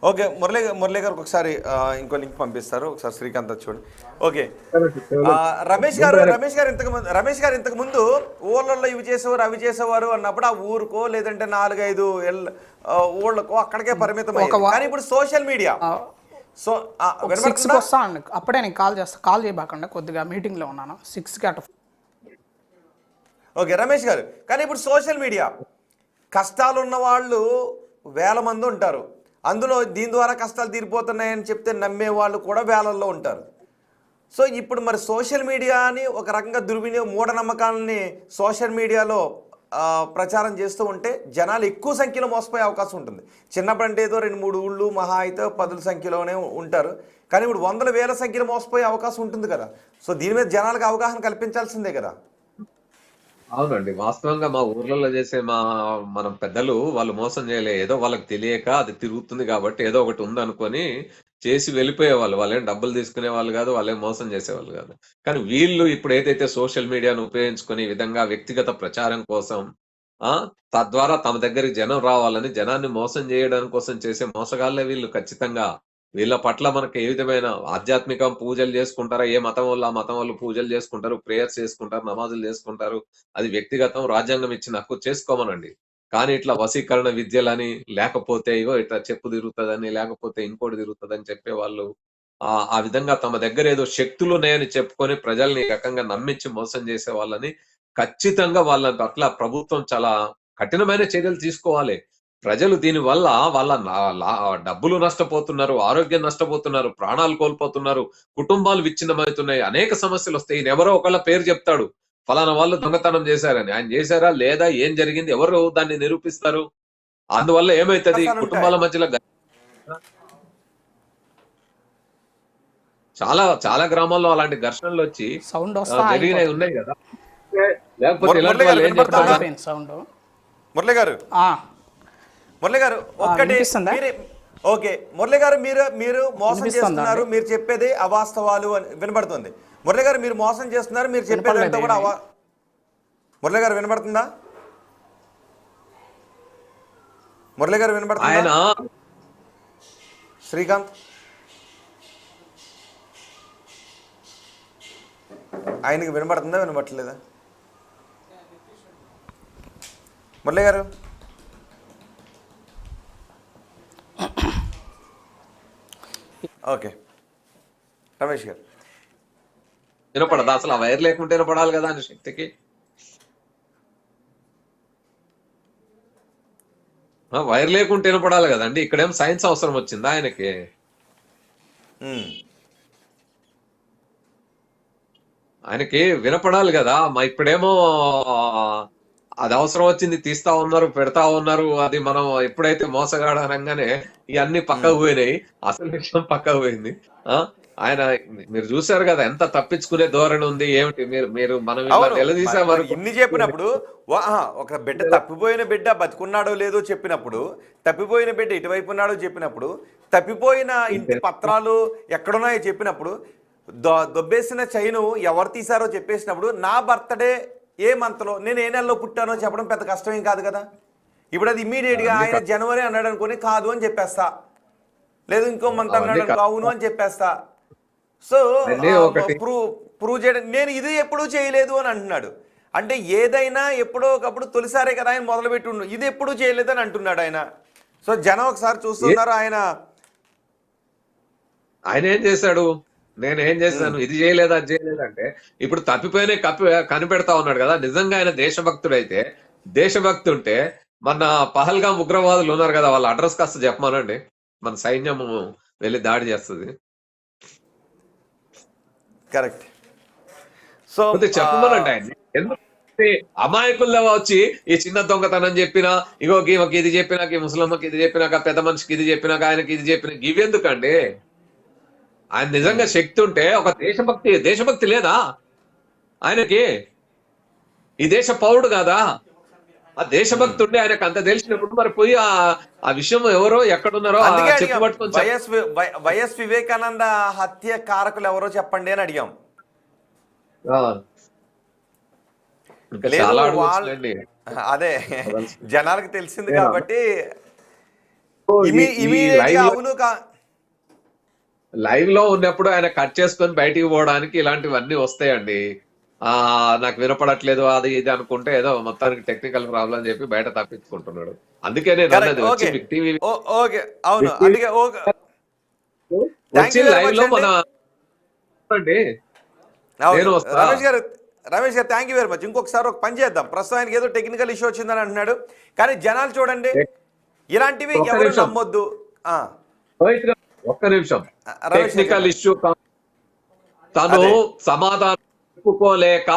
ఓకే, మురళి గారు ఒకసారి ఇంకో లింక్ పంపిస్తారు, ఒకసారి శ్రీకాంత్ అది చూడండి. ఓకే. రమేష్ గారు ఇంతకు ముందు ఊళ్ళల్లో ఇవి చేసేవారు అవి చేసేవారు అన్నప్పుడు ఆ ఊరుకో లేదంటే 4-5 ఊళ్ళకో అక్కడికే పరిమితం అయ్యింది. కానీ ఇప్పుడు సోషల్ మీడియా సో 6కి వస్తా అండి, అప్పుడే నేను కాల్ చేయబాకండి, కొద్దిగా మీటింగ్లో ఉన్నాను. 6కి అటు. ఓకే రమేష్ గారు, కానీ ఇప్పుడు సోషల్ మీడియా కష్టాలు ఉన్న వాళ్ళు వేల మంది ఉంటారు. అందులో దీని ద్వారా కష్టాలు తీరిపోతున్నాయని చెప్తే నమ్మే వాళ్ళు కూడా వేలల్లో ఉంటారు. సో ఇప్పుడు మరి సోషల్ మీడియాని ఒక రకంగా మూఢనమ్మకాలని సోషల్ మీడియాలో ప్రచారం చేస్తూ ఉంటే జనాలు ఎక్కువ సంఖ్యలో మోసపోయే అవకాశం ఉంటుంది. చిన్నప్పుడు అంటే ఏదో 2-3 ఊళ్ళు మహా అయితే 10 సంఖ్యలోనే ఉంటారు, కానీ ఇప్పుడు 100,000 సంఖ్యలో మోసపోయే అవకాశం ఉంటుంది కదా. సో దీని మీద జనాలకు అవగాహన కల్పించాల్సిందే కదా. అవునండి, వాస్తవంగా మా ఊర్లలో చేసే మనం పెద్దలు వాళ్ళు మోసం చేయలే, ఏదో వాళ్ళకి తెలియక అది తిరుగుతుంది కాబట్టి ఏదో ఒకటి ఉందనుకొని చేసి వెళ్ళిపోయేవాళ్ళు. వాళ్ళేం డబ్బులు తీసుకునే వాళ్ళు కాదు, వాళ్ళేం మోసం చేసేవాళ్ళు కాదు. కానీ వీళ్ళు ఇప్పుడు ఏదైతే సోషల్ మీడియాను ఉపయోగించుకొని ఈ విధంగా వ్యక్తిగత ప్రచారం కోసం తద్వారా తమ దగ్గరికి జనం రావాలని జనాన్ని మోసం చేయడం కోసం చేసే మోసగాళ్ళే వీళ్ళు. ఖచ్చితంగా వీళ్ళ పట్ల మనకి ఏ విధమైన ఆధ్యాత్మిక పూజలు చేసుకుంటారా, ఏ మతం వాళ్ళు ఆ మతం వాళ్ళు పూజలు చేసుకుంటారు, ప్రేయర్స్ చేసుకుంటారు, నమాజులు చేసుకుంటారు, అది వ్యక్తిగతం, రాజ్యాంగం ఇచ్చిన హక్కు, చేసుకోమనండి. కానీ ఇట్లా వశీకరణ విద్యలని, లేకపోతే ఇగో ఇట్లా చెప్పు తిరుగుతుందని, లేకపోతే ఇంకోటి తిరుగుతుందని చెప్పేవాళ్ళు ఆ విధంగా తమ దగ్గర ఏదో శక్తులు ఉన్నాయని చెప్పుకొని ప్రజల్ని ఈ రకంగా నమ్మించి మోసం చేసే వాళ్ళని ఖచ్చితంగా వాళ్ళ పట్ల ప్రభుత్వం చాలా కఠినమైన చర్యలు తీసుకోవాలి. ప్రజలు దీని వల్ల వాళ్ళ డబ్బులు నష్టపోతున్నారు, ఆరోగ్యం నష్టపోతున్నారు, ప్రాణాలు కోల్పోతున్నారు, కుటుంబాలు విచ్ఛిన్నమవుతున్నాయి, అనేక సమస్యలు వస్తాయి. ఈయన ఎవరో ఒకళ్ళ పేరు చెప్తాడు, ఫలానా వాళ్ళు దొంగతనం చేశారని. ఆయన చేశారా లేదా, ఏం జరిగింది, ఎవరు దాన్ని నిరూపిస్తారు? అందువల్ల ఏమైతుంది, కుటుంబాల మధ్యలో చాలా చాలా గ్రామాల్లో అలాంటి ఘర్షణలు వచ్చి సౌండ్ జరిగినవి ఉన్నాయి కదా. లేకపోతే ఇలాంటి వాళ్ళు ఏం చెప్తారు? సౌండ్. మురళి గారు ఒక్కటి ఓకే. మురళి గారు మీరు మోసం చేస్తున్నారు, మీరు చెప్పేది అవాస్తవాలు అని వినబడుతుంది. మురళి గారు మీరు మోసం చేస్తున్నారు, మీరు చెప్పేది అంతా కూడా మురళి గారు వినబడుతుందా? మురళి గారు వినబడుతుందా? శ్రీకాంత్ ఆయనకి వినబడుతుందా వినబట్టలేదా? మురళి గారు ఓకే. రమేష్ గారు వినపడదా అసలు? ఆ వైర్ లేకుంటే వినపడాలి కదా అని శక్తికి. వైర్ లేకుంటే వినపడాలి కదండి. ఇక్కడేం సైన్స్ అవసరం వచ్చిందా ఆయనకి? ఆయనకి వినపడాలి కదా. ఇప్పుడేమో అది అవసరం వచ్చింది, తీస్తా ఉన్నారు, పెడతా ఉన్నారు. అది మనం ఎప్పుడైతే మోసగాడు అనగానే ఇవన్నీ పక్కకు పోయినాయి, అసలు విషయం పక్కకు పోయింది. ఆయన మీరు చూసారు కదా ఎంత తప్పించుకునే ధోరణి ఉంది. ఏమిటి మీరు మనం నిలదీసే వరకు ఇన్ని చెప్పినప్పుడు ఒక బిడ్డ తప్పిపోయిన బిడ్డ బతుకున్నాడో లేదో చెప్పినప్పుడు, తప్పిపోయిన బిడ్డ ఇటువైపు ఉన్నాడో చెప్పినప్పుడు, తప్పిపోయిన ఇంటి పత్రాలు ఎక్కడున్నాయో చెప్పినప్పుడు, దొబ్బేసిన చైను ఎవరు తీశారో చెప్పేసినప్పుడు, నా బర్త్డే ఏ మంత్లో నేను ఏ నెలలో పుట్టానో చెప్పడం పెద్ద కష్టమేం కాదు కదా. ఇప్పుడు అది ఇమ్మీడియట్గా ఆయన జనవరి అన్నాడు అనుకుని కాదు అని చెప్పేస్తా, లేదు ఇంకో మంత్ అన్నాడు అనుకో అవును అని చెప్పేస్తా. సో ప్రూవ్ చేయడం, నేను ఇది ఎప్పుడూ చేయలేదు అని అంటున్నాడు. అంటే ఏదైనా ఎప్పుడో ఒకప్పుడు తొలిసారే కదా ఆయన మొదలుపెట్టి ఉండు, ఇది ఎప్పుడూ చేయలేదు అని అంటున్నాడు ఆయన. సో జనం ఒకసారి చూస్తున్నారు ఆయన ఏం చేశాడు. నేను ఏం చేశాను, ఇది చేయలేదు అది చేయలేదు అంటే ఇప్పుడు తప్పిపోయిన కనిపెడతా ఉన్నాడు కదా. నిజంగా ఆయన దేశభక్తుడైతే, దేశభక్తి ఉంటే మన పహల్గాం ఉగ్రవాదులు ఉన్నారు కదా, వాళ్ళ అడ్రస్ కాస్త చెప్పమానండి, మన సైన్యం వెళ్ళి దాడి చేస్తుంది. కరెక్ట్. సో చెప్పమనండి ఆయన. ఎందుకు అమాయకుల్లో వచ్చి ఈ చిన్న దొంగతనం చెప్పినా, ఇగో గీమకి ఇది చెప్పినాక, ఈ ముసలమ్మకి ఇది చెప్పినాక, పెద్ద మనిషికి ఇది చెప్పినాక, ఆయనకి ఇది చెప్పినా, ఇవెందుకండి? ఆయన నిజంగా శక్తి ఉంటే ఒక దేశభక్తి లేదా ఆయనకి? ఈ దేశ పౌరుడు కాదా? ఆ దేశభక్తి ఉండే ఆయనకు అంత తెలిసినప్పుడు మరి పోయి ఆ విషయం ఎవరో ఎక్కడున్నారో చెప్పుపట్టుకొని వైఎస్ వివేకానంద హత్య కారకులు ఎవరో చెప్పండి అని అడిగాం. అదే జనాలకు తెలిసింది కాబట్టి లైవ్ లో ఉన్నప్పుడు ఆయన కట్ చేసుకొని బయటికి పోవడానికి ఇలాంటివన్నీ వస్తాయండి. నాకు వినపడట్లేదు అది ఇది అనుకుంటే ఏదో మొత్తానికి టెక్నికల్ ప్రాబ్లం అని చెప్పి బయట తప్పించుకుంటున్నాడు. అందుకే నేను లైవ్ లో మన Ramesh garu thank you very much. ఇంకొకసారి ఒక పని చేద్దాం. ప్రస్తుతం ఆయనకి ఏదో టెక్నికల్ ఇష్యూ వచ్చిందని అంటున్నాడు, కానీ జనాలు చూడండి ఇలాంటివి ఎవరు నమ్మొద్దు. ఒక్క నిమిషం, టెక్నికల్ ఇష్యూ తను సమాధానం చెప్పుకోలేక,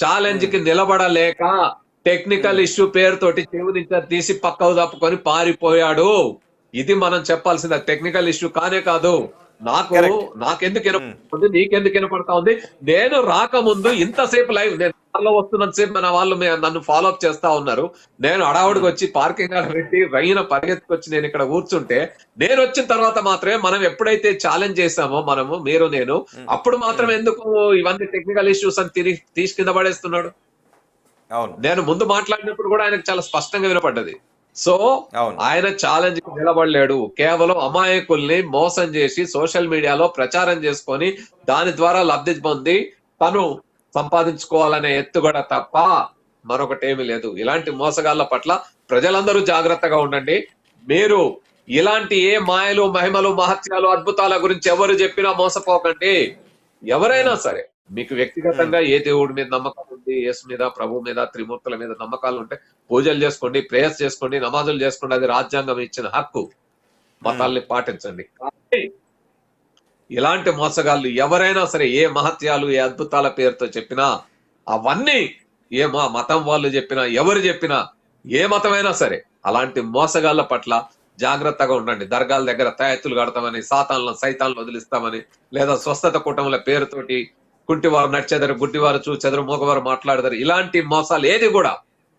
ఛాలెంజ్ కి నిలబడలేక, టెక్నికల్ ఇష్యూ పేరుతోటి చెవు నుంచి తీసి పక్కకు తప్పుకొని పారిపోయాడు. ఇది మనం చెప్పాల్సింది. టెక్నికల్ ఇష్యూ కానే కాదు. నాకెందుకు వినపడుతుంది, నీకెందుకు వినపడతా ఉంది? నేను రాకముందు ఇంతసేపు లైవ్ నేను వస్తున్నంత సేపు మన వాళ్ళు నన్ను ఫాలో అప్ చేస్తా ఉన్నారు. నేను అడావుడికి వచ్చి పార్కింగ్ పెట్టి రైన పరిగెత్తుకొచ్చి నేను ఇక్కడ కూర్చుంటే, నేను వచ్చిన తర్వాత మాత్రమే మనం ఎప్పుడైతే ఛాలెంజ్ చేసామో మనము, మీరు నేను, అప్పుడు మాత్రం ఎందుకు ఇవన్నీ టెక్నికల్ ఇష్యూస్ అని తీసి కింద పడేస్తున్నాడు? నేను ముందు మాట్లాడినప్పుడు కూడా ఆయనకు చాలా స్పష్టంగా వినపడ్డది. సో ఆయన ఛాలెంజ్ కి నిలబడలేడు. కేవలం అమాయకుల్ని మోసం చేసి సోషల్ మీడియాలో ప్రచారం చేసుకొని దాని ద్వారా లబ్ధి పొంది తను సంపాదించుకోవాలనే ఎత్తుగడ తప్ప మరొకటేమీ లేదు. ఇలాంటి మోసగాళ్ల పట్ల ప్రజలందరూ జాగ్రత్తగా ఉండండి. మీరు ఇలాంటి ఏ మాయలు, మహిమలు, మహత్యాలు, అద్భుతాల గురించి ఎవరు చెప్పినా మోసపోకండి. ఎవరైనా సరే మీకు వ్యక్తిగతంగా ఏ దేవుడి మీద నమ్మకం ఉంది, యేసు మీద, ప్రభు మీద, త్రిమూర్తుల మీద నమ్మకాలు ఉంటే పూజలు చేసుకోండి, ప్రేయర్స్ చేసుకోండి, నమాజులు చేసుకోండి. అది రాజ్యాంగం ఇచ్చిన హక్కు. మతాల్ని పాటించండి. ఇలాంటి మోసగాళ్ళు ఎవరైనా సరే ఏ మహత్యాలు, ఏ అద్భుతాల పేరుతో చెప్పినా, అవన్నీ ఏ మతం వాళ్ళు చెప్పినా, ఎవరు చెప్పినా, ఏ మతమైనా సరే అలాంటి మోసగాళ్ళ పట్ల జాగ్రత్తగా ఉండండి. దర్గాల దగ్గర తాయెత్తులు కడతామని, సైతాన్లు వదిలిస్తామని, లేదా స్వస్థత కూటముల పేరుతోటి కుంటివారు నడిచేదారు, గుడ్డివారు చూచెదరు, మూగవారు మాట్లాడతారు. ఇలాంటి మోసాలు ఏది కూడా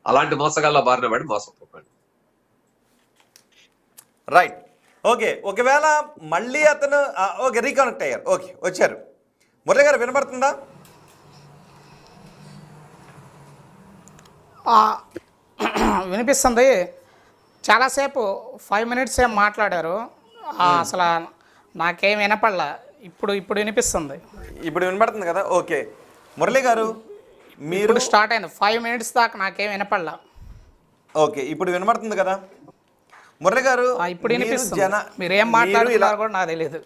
అలాంటి మోసగాళ్ళ బారిన పడి మోసపోకండి. రైట్. ఓకే, ఒకవేళ మళ్ళీ అతను ఓకే రీకనెక్ట్ అయ్యారు, ఓకే వచ్చారు. మురళి గారు వినపడుతుందా? వినిపిస్తుంది. చాలాసేపు 5 minutes ఏం మాట్లాడారు, అసలు నాకేం వినపడలా. ఇప్పుడు వినిపిస్తుంది. ఇప్పుడు వినపడుతుంది కదా? ఓకే మురళి గారు, మీరు స్టార్ట్ అయింది 5 minutes దాకా నాకేం వినపడలా. ఓకే ఇప్పుడు వినపడుతుంది కదా మురళి గారు? ఇప్పుడు వినిపిస్తుంది. మీరు ఏం మాట్లాడుతున్నారు కూడా నాకు తెలియదు.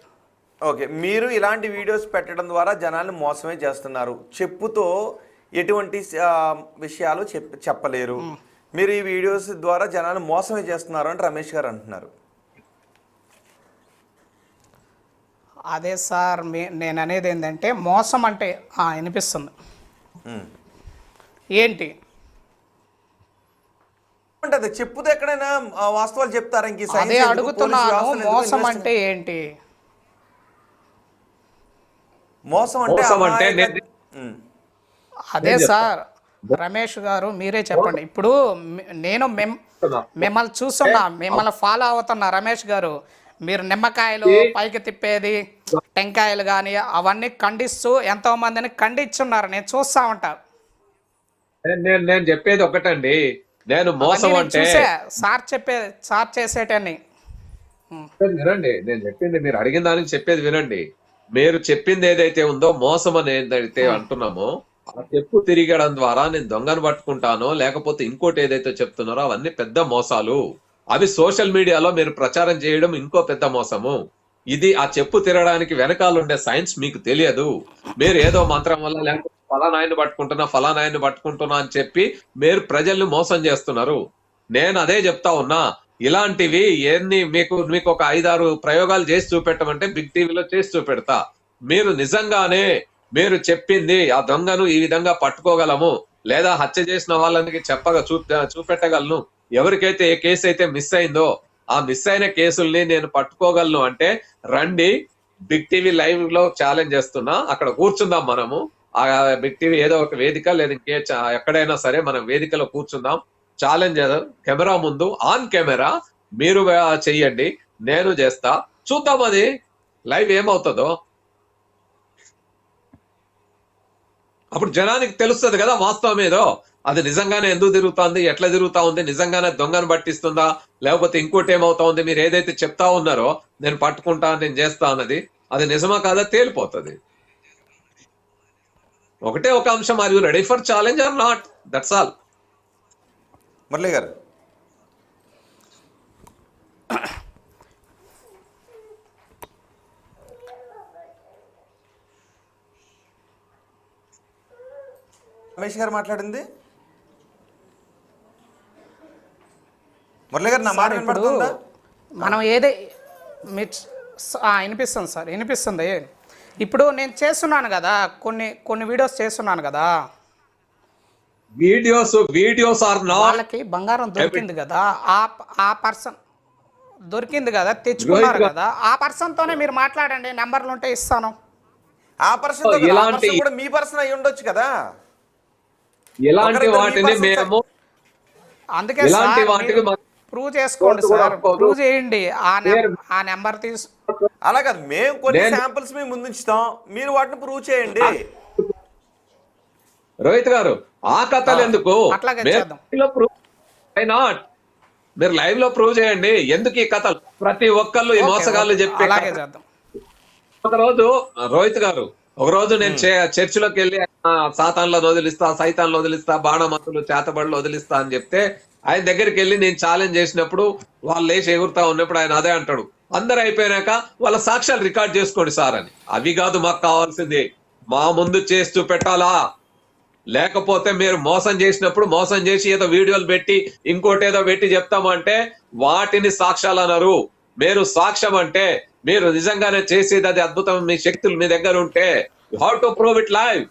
ఓకే, మీరు ఇలాంటి వీడియోస్ పెట్టడం ద్వారా జనాన్ని మోసమే చేస్తున్నారు. చెప్పుతో ఎటువంటి విషయాలు చెప్పలేరు. మీరు ఈ వీడియోస్ ద్వారా జనాన్ని మోసమే చేస్తున్నారు అని రమేష్ గారు అంటున్నారు. అదే సార్, నేను అనేది ఏంటంటే మోసం అంటే వినిపిస్తుంది ఏంటి అంటే అది చెప్పుతో ఎక్కడైనా వాస్తవాలు చెప్తారా? ఇంక అదే అడుగుతున్నాను, మోసం అంటే ఏంటి? మోసం అంటే అదే సార్ రమేష్ గారు మీరే చెప్పండి. ఇప్పుడు నేను మిమ్మల్ని చూస్తున్నా, మిమ్మల్ని ఫాలో అవుతున్నా రమేష్ గారు. మీరు నిమ్మకాయలు పైకి తిప్పేది, టెంకాయలు కానీ అవన్నీ ఖండిస్తూ ఎంతో మందిని ఖండించున్నారు. నేను చూస్తా ఉంటా. నేను చెప్పేది ఒకటండి, నేను మోసం అంటే సార్ చేసేటన్ని వినండి. నేను చెప్పింది మీరు అడిగిన దానికి చెప్పేది వినండి. మీరు చెప్పింది ఏదైతే ఉందో మోసం అని ఏదైతే అంటున్నామో, ఆ చెప్పు తిరిగడం ద్వారా నేను దొంగను పట్టుకుంటానో లేకపోతే ఇంకోటి ఏదైతే చెప్తున్నారో అవన్నీ పెద్ద మోసాలు. అవి సోషల్ మీడియాలో మీరు ప్రచారం చేయడం ఇంకో పెద్ద మోసము. ఇది ఆ చెప్పు తిరగడానికి వెనకాల ఉండే సైన్స్ మీకు తెలియదు. మీరు ఏదో మంత్రం వల్ల లేకపోతే ఫలానాయన్ని పట్టుకుంటున్నా అని చెప్పి మీరు ప్రజల్ని మోసం చేస్తున్నారు. నేను అదే చెప్తా ఉన్నా. ఇలాంటివి మీకు ఒక 5-6 ప్రయోగాలు చేసి చూపెట్టమంటే బిగ్ టీవీలో చేసి చూపెడతా. మీరు నిజంగానే మీరు చెప్పింది ఆ దొంగను ఈ విధంగా పట్టుకోగలము, లేదా హత్య చేసిన వాళ్ళకి చూపెట్టగలను, ఎవరికైతే ఏ కేసు అయితే మిస్ అయిందో ఆ మిస్ అయిన కేసుల్ని నేను పట్టుకోగలను అంటే రండి, బిగ్ టీవీ లైవ్ లో ఛాలెంజ్ చేస్తున్నా, అక్కడ కూర్చుందాం మనము. ఆ బిగ్ టీవీ ఏదో ఒక వేదిక లేదా ఎక్కడైనా సరే మనం వేదికలో కూర్చుందాం, ఛాలెంజ్ కెమెరా ముందు ఆన్ కెమెరా మీరు చెయ్యండి, నేను చేస్తా, చూద్దాం అది లైవ్ ఏమవుతుందో. అప్పుడు జనానికి తెలుస్తుంది కదా వాస్తవం ఏదో, అది నిజంగానే ఎందుకు తిరుగుతుంది, ఎట్లా తిరుగుతా ఉంది, నిజంగానే దొంగను పట్టిస్తుందా, లేకపోతే ఇంకోటి ఏమవుతా ఉంది. మీరు ఏదైతే చెప్తా ఉన్నారో నేను పట్టుకుంటా, నేను చేస్తా అన్నది, అది నిజమా కాదా తేలిపోతుంది. ఒకటే ఒక అంశం, are you ready for challenge or not, that's all. Murali garu, Ramesh గారు మాట్లాడింది. మురళి గారు, నా మాట వినపడుతుందా? మనం వినిపిస్తుంది సార్, వినిపిస్తుంది. ఇప్పుడు నేను చేస్తున్నాను కదా, కొన్ని వీడియోస్ చేస్తున్నాను కదా, వీడియోస్ ఆర్ నాట్, వాళ్ళకి బంగారం దొరికింది కదా, ఆ పర్సన్ దొరికింది కదా, తెచ్చుకున్నారు కదా, ఆ పర్సన్ తోనే మీరు మాట్లాడండి, నెంబర్లు ఉంటే ఇస్తాను. ఆ పర్సన్ కూడా మీ పర్సన్ అయి ఉండొచ్చు కదా. ఇలాంటి వాటిని మేము అందుకే ప్రూవ్ చేసుకోండి సార్, ప్రూవ్ చేయండి, ఆ నెంబర్ అలా కాదు, మేము కొన్ని శాంపిల్స్ మేము ముందు ఉంచుతాం, మీరు వాటిని ప్రూవ్ చేయండి. రోహిత్ గారు, ఆ కథలు ఎందుకు, అట్లాగే చేద్దాం. మీరు లైవ్ లో ప్రూవ్ చేయండి ఎందుకు ఈ కథలు. ప్రతి ఒక్కళ్ళు ఈ మోసగాళ్ళు చెప్పి అలాగే చేద్దాం. ఒక రోజు రోహిత్ గారు, ఒక రోజు నేను చర్చిలోకి వెళ్ళి సాతాన్లను వదిలిస్తా, సైతాన్లు వదిలిస్తా, బాణమతులు చేతబడులు వదిలిస్తా అని చెప్తే ఆయన దగ్గరికి వెళ్ళి నేను ఛాలెంజ్ చేసినప్పుడు వాళ్ళు లేచి ఎగురుతా ఉన్నప్పుడు ఆయన అదే అంటాడు, అందరు అయిపోయినాక వాళ్ళ సాక్ష్యాలు రికార్డ్ చేసుకోండి సార్ అని. అవి కాదు మాకు కావాల్సింది, మా ముందు చేసి చూపెట్టాలా. లేకపోతే మీరు మోసం చేసినప్పుడు మోసం చేసి ఏదో వీడియోలు పెట్టి ఇంకోటి ఏదో పెట్టి చెప్తామంటే వాటిని సాక్ష్యాలు అన్నారు. మీరు సాక్ష్యం అంటే మీరు నిజంగానే చేసేది అది అద్భుతం, మీ శక్తులు మీ దగ్గర ఉంటే how to prove it live.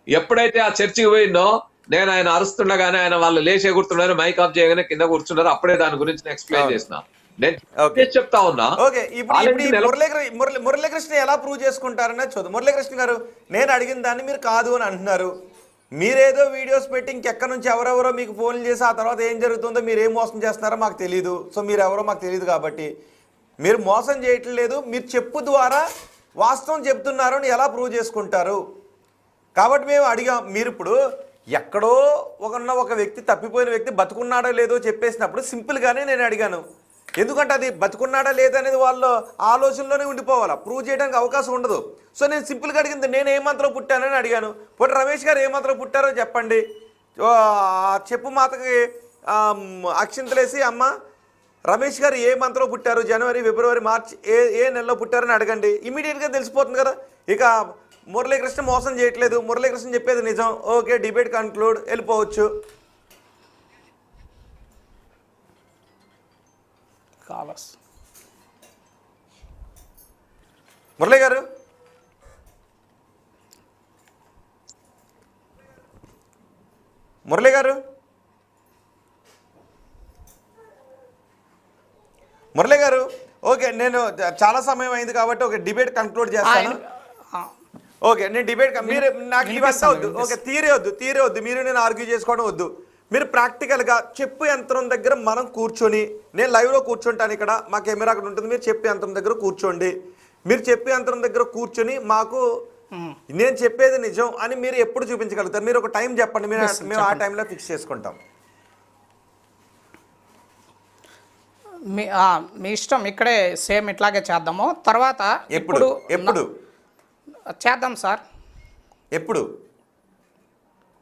ఎప్పుడైతే ఆ చర్చికి పోయిందో నేను ఆయన అరుస్తుండగానే ఆయన వాళ్ళు లేచి ఎగురుతున్నారు, మైక్ ఆఫ్ చేయగానే కింద కూర్చున్నారు, అప్పుడే దాని గురించి ఎక్స్ప్లెయిన్ చేసిన. నేను చెప్తా ఉన్నా. ఓకే, ఇప్పుడు మురళీకృష్ణ ఎలా ప్రూవ్ చేసుకుంటారనే చూద్దాం. మురళీకృష్ణ గారు, నేను అడిగిన దాన్ని మీరు కాదు అని అంటున్నారు. మీరేదో వీడియోస్ పెట్టి ఇంకెక్కడి నుంచి ఎవరెవరో మీకు ఫోన్లు చేసి ఆ తర్వాత ఏం జరుగుతుందో, మీరు ఏం మోసం చేస్తున్నారో మాకు తెలియదు. సో మీరు ఎవరో మాకు తెలియదు కాబట్టి మీరు మోసం చేయట్లేదు, మీరు చెప్పు ద్వారా వాస్తవం చెప్తున్నారు అని ఎలా ప్రూవ్ చేసుకుంటారు? కాబట్టి మేము అడిగాం. మీరు ఇప్పుడు ఎక్కడో ఒక వ్యక్తి, తప్పిపోయిన వ్యక్తి బతుకున్నాడో లేదో చెప్పేసినప్పుడు సింపుల్గానే నేను అడిగాను. ఎందుకంటే అది బతుకున్నాడా లేదనేది వాళ్ళ ఆలోచనలోనే ఉండిపోవాలా, ప్రూవ్ చేయడానికి అవకాశం ఉండదు. సో నేను సింపుల్గా అడిగింది, నేను ఏ మంత్రం పుట్టానని అడిగాను. పోటీ రమేష్ గారు ఏ మంత్రం పుట్టారో చెప్పండి. చెప్పు మాతకి అక్షింతలేసి, అమ్మ రమేష్ గారు ఏ మంత్లో పుట్టారు, జనవరి, ఫిబ్రవరి, మార్చ్ ఏ నెలలో పుట్టారని అడగండి, ఇమీడియట్గా తెలిసిపోతుంది కదా. ఇక మురళీకృష్ణ మోసం చేయట్లేదు, మురళీకృష్ణ చెప్పేది నిజం, ఓకే, డిబేట్ కన్క్లూడ్, వెళ్ళిపోవచ్చు. మురళి గారు, మురళి గారు, మురళి గారు, ఓకే, నేను చాలా సమయం అయింది కాబట్టి ఒక డిబేట్ కన్క్లూడ్ చేస్తాను. ఓకే, నేను డిబేట్, మీరు నాకు ఇవంతా వద్దు. ఓకే, తీరే వద్దు, మీరు నేను ఆర్గ్యూ చేసుకోవడం వద్దు. మీరు ప్రాక్టికల్గా చెప్పు యంత్రం దగ్గర మనం కూర్చొని, నేను లైవ్లో కూర్చుంటాను, ఇక్కడ మా కెమెరా అక్కడ ఉంటుంది, మీరు చెప్పు యంత్రం దగ్గర కూర్చోండి. మీరు చెప్పు యంత్రం దగ్గర కూర్చొని మాకు నేను చెప్పేది నిజం అని మీరు ఎప్పుడు చూపించగలుగుతారు? మీరు ఒక టైం చెప్పండి, మేము ఆ టైంలో ఫిక్స్ చేసుకుంటాం. మీ ఇష్టం, ఇక్కడే సేమ్ ఇట్లాగే చేద్దాము. తర్వాత ఎప్పుడు చేద్దాం సార్, ఎప్పుడు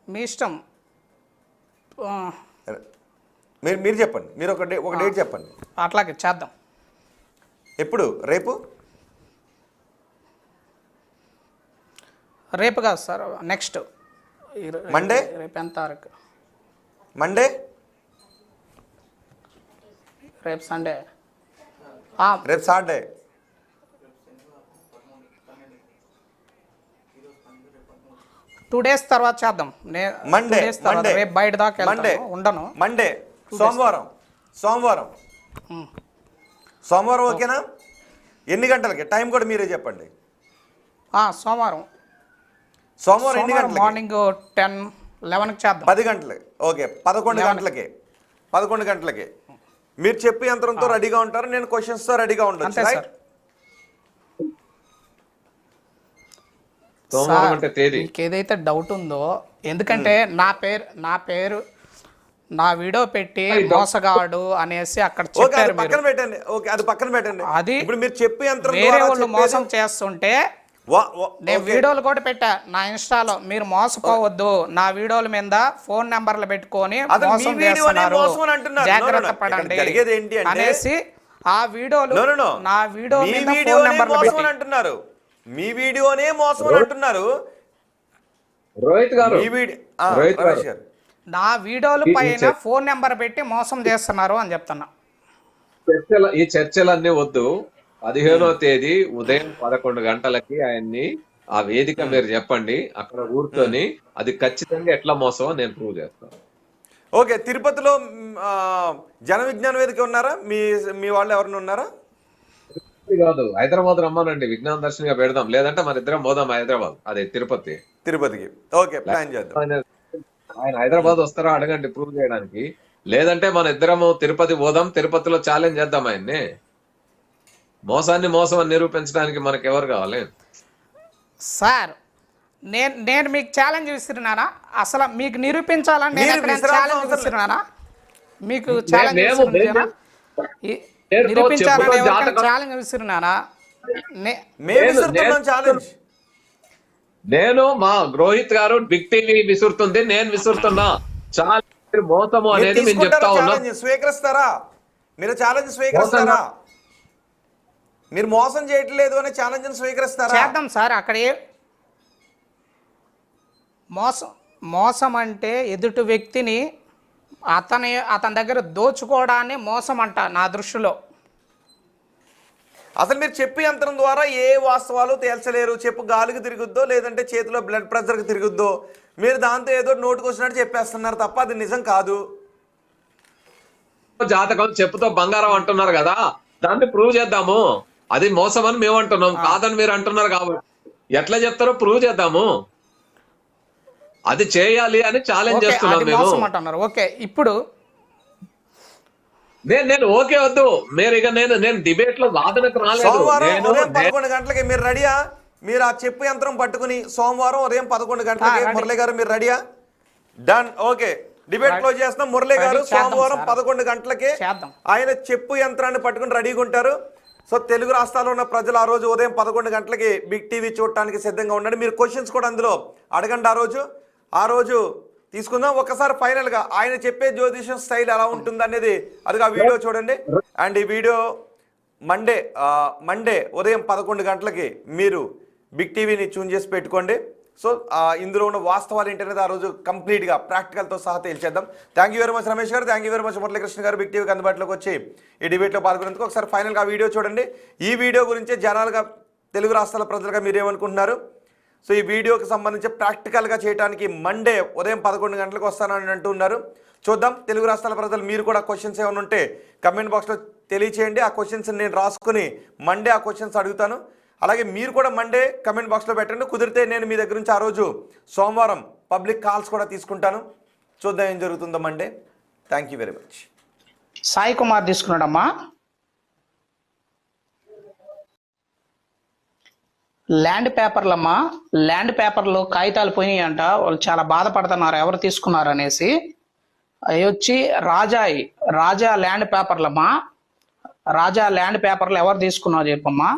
మీ ఇష్టం. మీరు చెప్పండి, మీరు ఒక డేట్ చెప్పండి. అట్లాగే చేద్దాం. ఎప్పుడు? రేపు రేపు కాదు సార్, నెక్స్ట్ మండే? రేపు ఎంత తారీఖు? మండే, రేపు సండే, రేపు సాటర్డే. టూ డేస్ తర్వాత చేద్దాం. మండే, మండే, రేపు బయట దాకా మండే ఉండను. మండే, సోమవారం, సోమవారం, సోమవారం ఓకేనా? ఎన్ని గంటలకి? టైం కూడా మీరే చెప్పండి. సోమవారం ఎన్ని గంటలకి? మార్నింగ్ 10-11కి చేద్దాం. 10 గంటలకి. ఓకే, 11 గంటలకి. 11 గంటలకి మీరు చెప్పి యంత్రంతో రెడీగా ఉంటారు, నేను క్వశ్చన్స్తో రెడీగా ఉంటాను. సార్ సోమవారం అంటే తేదీ మీకు ఏదైతే డౌట్ ఉందో, ఎందుకంటే నా వీడియో పెట్టి మోసగాడు అనేసి అక్కడ చెప్పారు. పక్కన పెట్టండి. ఓకే, అది పక్కన పెట్టండి. అది ఇప్పుడు మీరు చెప్పి యంత్రం వేరే వాళ్ళు మోసం చేస్తుంటే నేను వీడియోలు కూడా పెట్టా నా ఇన్స్టాలో. మీరు మోసపోవద్దు, నా వీడియోల మీద ఫోన్ నెంబర్లు పెట్టుకొని మోసం చేస్తున్నారు, జాగ్రత్త పడండి అనేసి ఆ వీడియోలు నా వీడియో మీద ఫోన్ నెంబర్లు పెట్టి అంటున్నారు. మీ వీడియోనే మోసం అని అంటున్నారు. రోహిత్ గారు, నా వీడియోల పైన ఫోన్ నెంబర్ పెట్టి మోసం చేస్తున్నారు అని చెప్తున్నా. ఈ చర్చలన్నీ వద్దు. 15వ తేదీ ఉదయం 11 గంటలకి ఆయన్ని ఆ వేదిక మీరు చెప్పండి, అక్కడ కూర్చొని అది ఖచ్చితంగా ఎట్లా మోసమో నేను ప్రూవ్ చేస్తాను. ఓకే, తిరుపతిలో జన విజ్ఞాన వేదిక ఉన్నారా? మీ వాళ్ళు ఎవరైనా ఉన్నారా? కాదు, హైదరాబాద్ రమ్మానండి, విజ్ఞాన దర్శనిగా పెడదాం. లేదంటే మన ఇద్దరం పోదాం హైదరాబాద్, అదే తిరుపతికి. ఓకే, ప్లాన్ చేద్దాం. ఆయన హైదరాబాద్ వస్తారా అడగండి ప్రూవ్ చేయడానికి. లేదంటే మన ఇద్దరము తిరుపతి పోదాం, తిరుపతిలో ఛాలెంజ్ చేద్దాం ఆయన్ని. మోసాన్ని మోసం అని నిరూపించడానికి మనకి ఎవరు కావాలి సార్? నేను మీకు ఛాలెంజ్ విసిరినానా? అసలు మీకు నిరూపించాలని నేను ఛాలెంజ్ విసిరినానా? మీకు ఛాలెంజ్ నిరూపించాలని ఛాలెంజ్ విసిరినానా? నేను మా రోహిత్ గారు బిగ్ టీవీ విసురుతుంది, నేను విసురుతున్నా. చాలా మోసము అనేది మేము చెప్తా ఉన్నాం. స్వీకరిస్తారా? మీరు ఛాలెంజ్ స్వీకరిస్తారా? మీరు మోసం చేయట్లేదు అనే ఛాలెంజ్ స్వీకరిస్తారా? చేద్దాం సార్. అక్కడ మోసం అంటే ఎదుటి వ్యక్తిని అతని దగ్గర దోచుకోవడాన్ని మోసం అంట నా దృష్టిలో. అసలు మీరు చెప్పే యంత్రం ద్వారా ఏ వాస్తవాలు తేల్చలేరు. చెప్పు గాలికి తిరుగుద్దో లేదంటే చేతిలో బ్లడ్ ప్రెషర్కి తిరుగుద్దో, మీరు దాంతో ఏదో నోటుకు వచ్చినట్టు చెప్పేస్తున్నారు తప్ప అది నిజం కాదు. జాతకం చెప్పుతో బంగారం అంటున్నారు కదా, దాన్ని ప్రూవ్ చేద్దాము. అది మోసం అని మేము అంటున్నాం, కాదని మీరు అంటున్నారు. కాబట్టి ఎట్లా చెప్తారో ప్రూవ్ చేద్దాము. అది చేయాలి అని ఛాలెంజ్ చేస్తున్నాం మేము. ఓకే, ఇప్పుడు నేను ఓకే వద్దు మీరు ఇక నేను డిబేట్ లో వాదనకు రాలేదు. సోమవారం ఉదయం 11 గంటలకి మీరు రెడీయా? మీరు ఆ చెప్పు యంత్రం పట్టుకుని సోమవారం ఉదయం 11 గంటలకి మురళి గారు మీరు రెడీయా? డన్. ఓకే, డిబేట్ క్లోజ్ చేస్తాం. మురళి గారు సోమవారం 11 గంటలకి ఆయన చెప్పు యంత్రాన్ని పట్టుకుని రెడీగా ఉంటారు. సో తెలుగు రాష్ట్రాల్లో ఉన్న ప్రజలు ఆ రోజు ఉదయం 11 గంటలకి బిగ్ టీవీ చూడటానికి సిద్ధంగా ఉండండి. మీరు క్వశ్చన్స్ కూడా అందులో అడగండి. ఆ రోజు తీసుకుందాం. ఒకసారి ఫైనల్గా ఆయన చెప్పే జ్యోతిషం స్టైల్ ఎలా ఉంటుంది అనేది అది ఆ వీడియో చూడండి. అండ్ ఈ వీడియో మండే ఉదయం 11 గంటలకి మీరు బిగ్ టీవీని ట్యూన్ చేసి పెట్టుకోండి. సో ఇందులో ఉన్న వాస్తవాలు ఏంటనేది ఆ రోజు కంప్లీట్గా ప్రాక్టికల్తో సహా తేల్చేద్దాం. Thank you very much Ramesh garu, thank you very much Muralikrishna garu big టీవీకి అందుబాటులోకి వచ్చి ఈ డిబేట్లో పాల్గొనేందుకు. ఒకసారి ఫైనల్గా ఆ వీడియో చూడండి. ఈ వీడియో గురించి జనాలుగా తెలుగు రాష్ట్రాల ప్రజలుగా మీరు ఏమనుకుంటున్నారు? సో ఈ వీడియోకి సంబంధించి ప్రాక్టికల్గా చేయడానికి మండే ఉదయం 11 గంటలకు వస్తానని అంటున్నారు. చూద్దాం తెలుగు రాష్ట్రాల ప్రజలు మీరు కూడా క్వశ్చన్స్ ఏమైనా ఉంటే కమెంట్ బాక్స్లో తెలియచేయండి. ఆ క్వశ్చన్స్ నేను రాసుకుని మండే ఆ క్వశ్చన్స్ అడుగుతాను. అలాగే మీరు కూడా మండే కమెంట్ బాక్స్లో పెట్టండి. కుదిరితే నేను మీ దగ్గర నుంచి ఆ రోజు సోమవారం పబ్లిక్ కాల్స్ కూడా తీసుకుంటాను. చూద్దాం ఏం జరుగుతుందో Monday. Thank you very much. Sai Kumar తీసుకున్నాడమ్మా. ల్యాండ్ పేపర్లమ్మా, ల్యాండ్ పేపర్లు కాగితాలు పోయినాయి అంట. వాళ్ళు చాలా బాధపడుతున్నారు ఎవరు తీసుకున్నారు అనేసి. అవి వచ్చి రాజా ల్యాండ్ పేపర్లమ్మా. రాజా ల్యాండ్ పేపర్లు ఎవరు తీసుకున్నారో చెప్పమ్మా.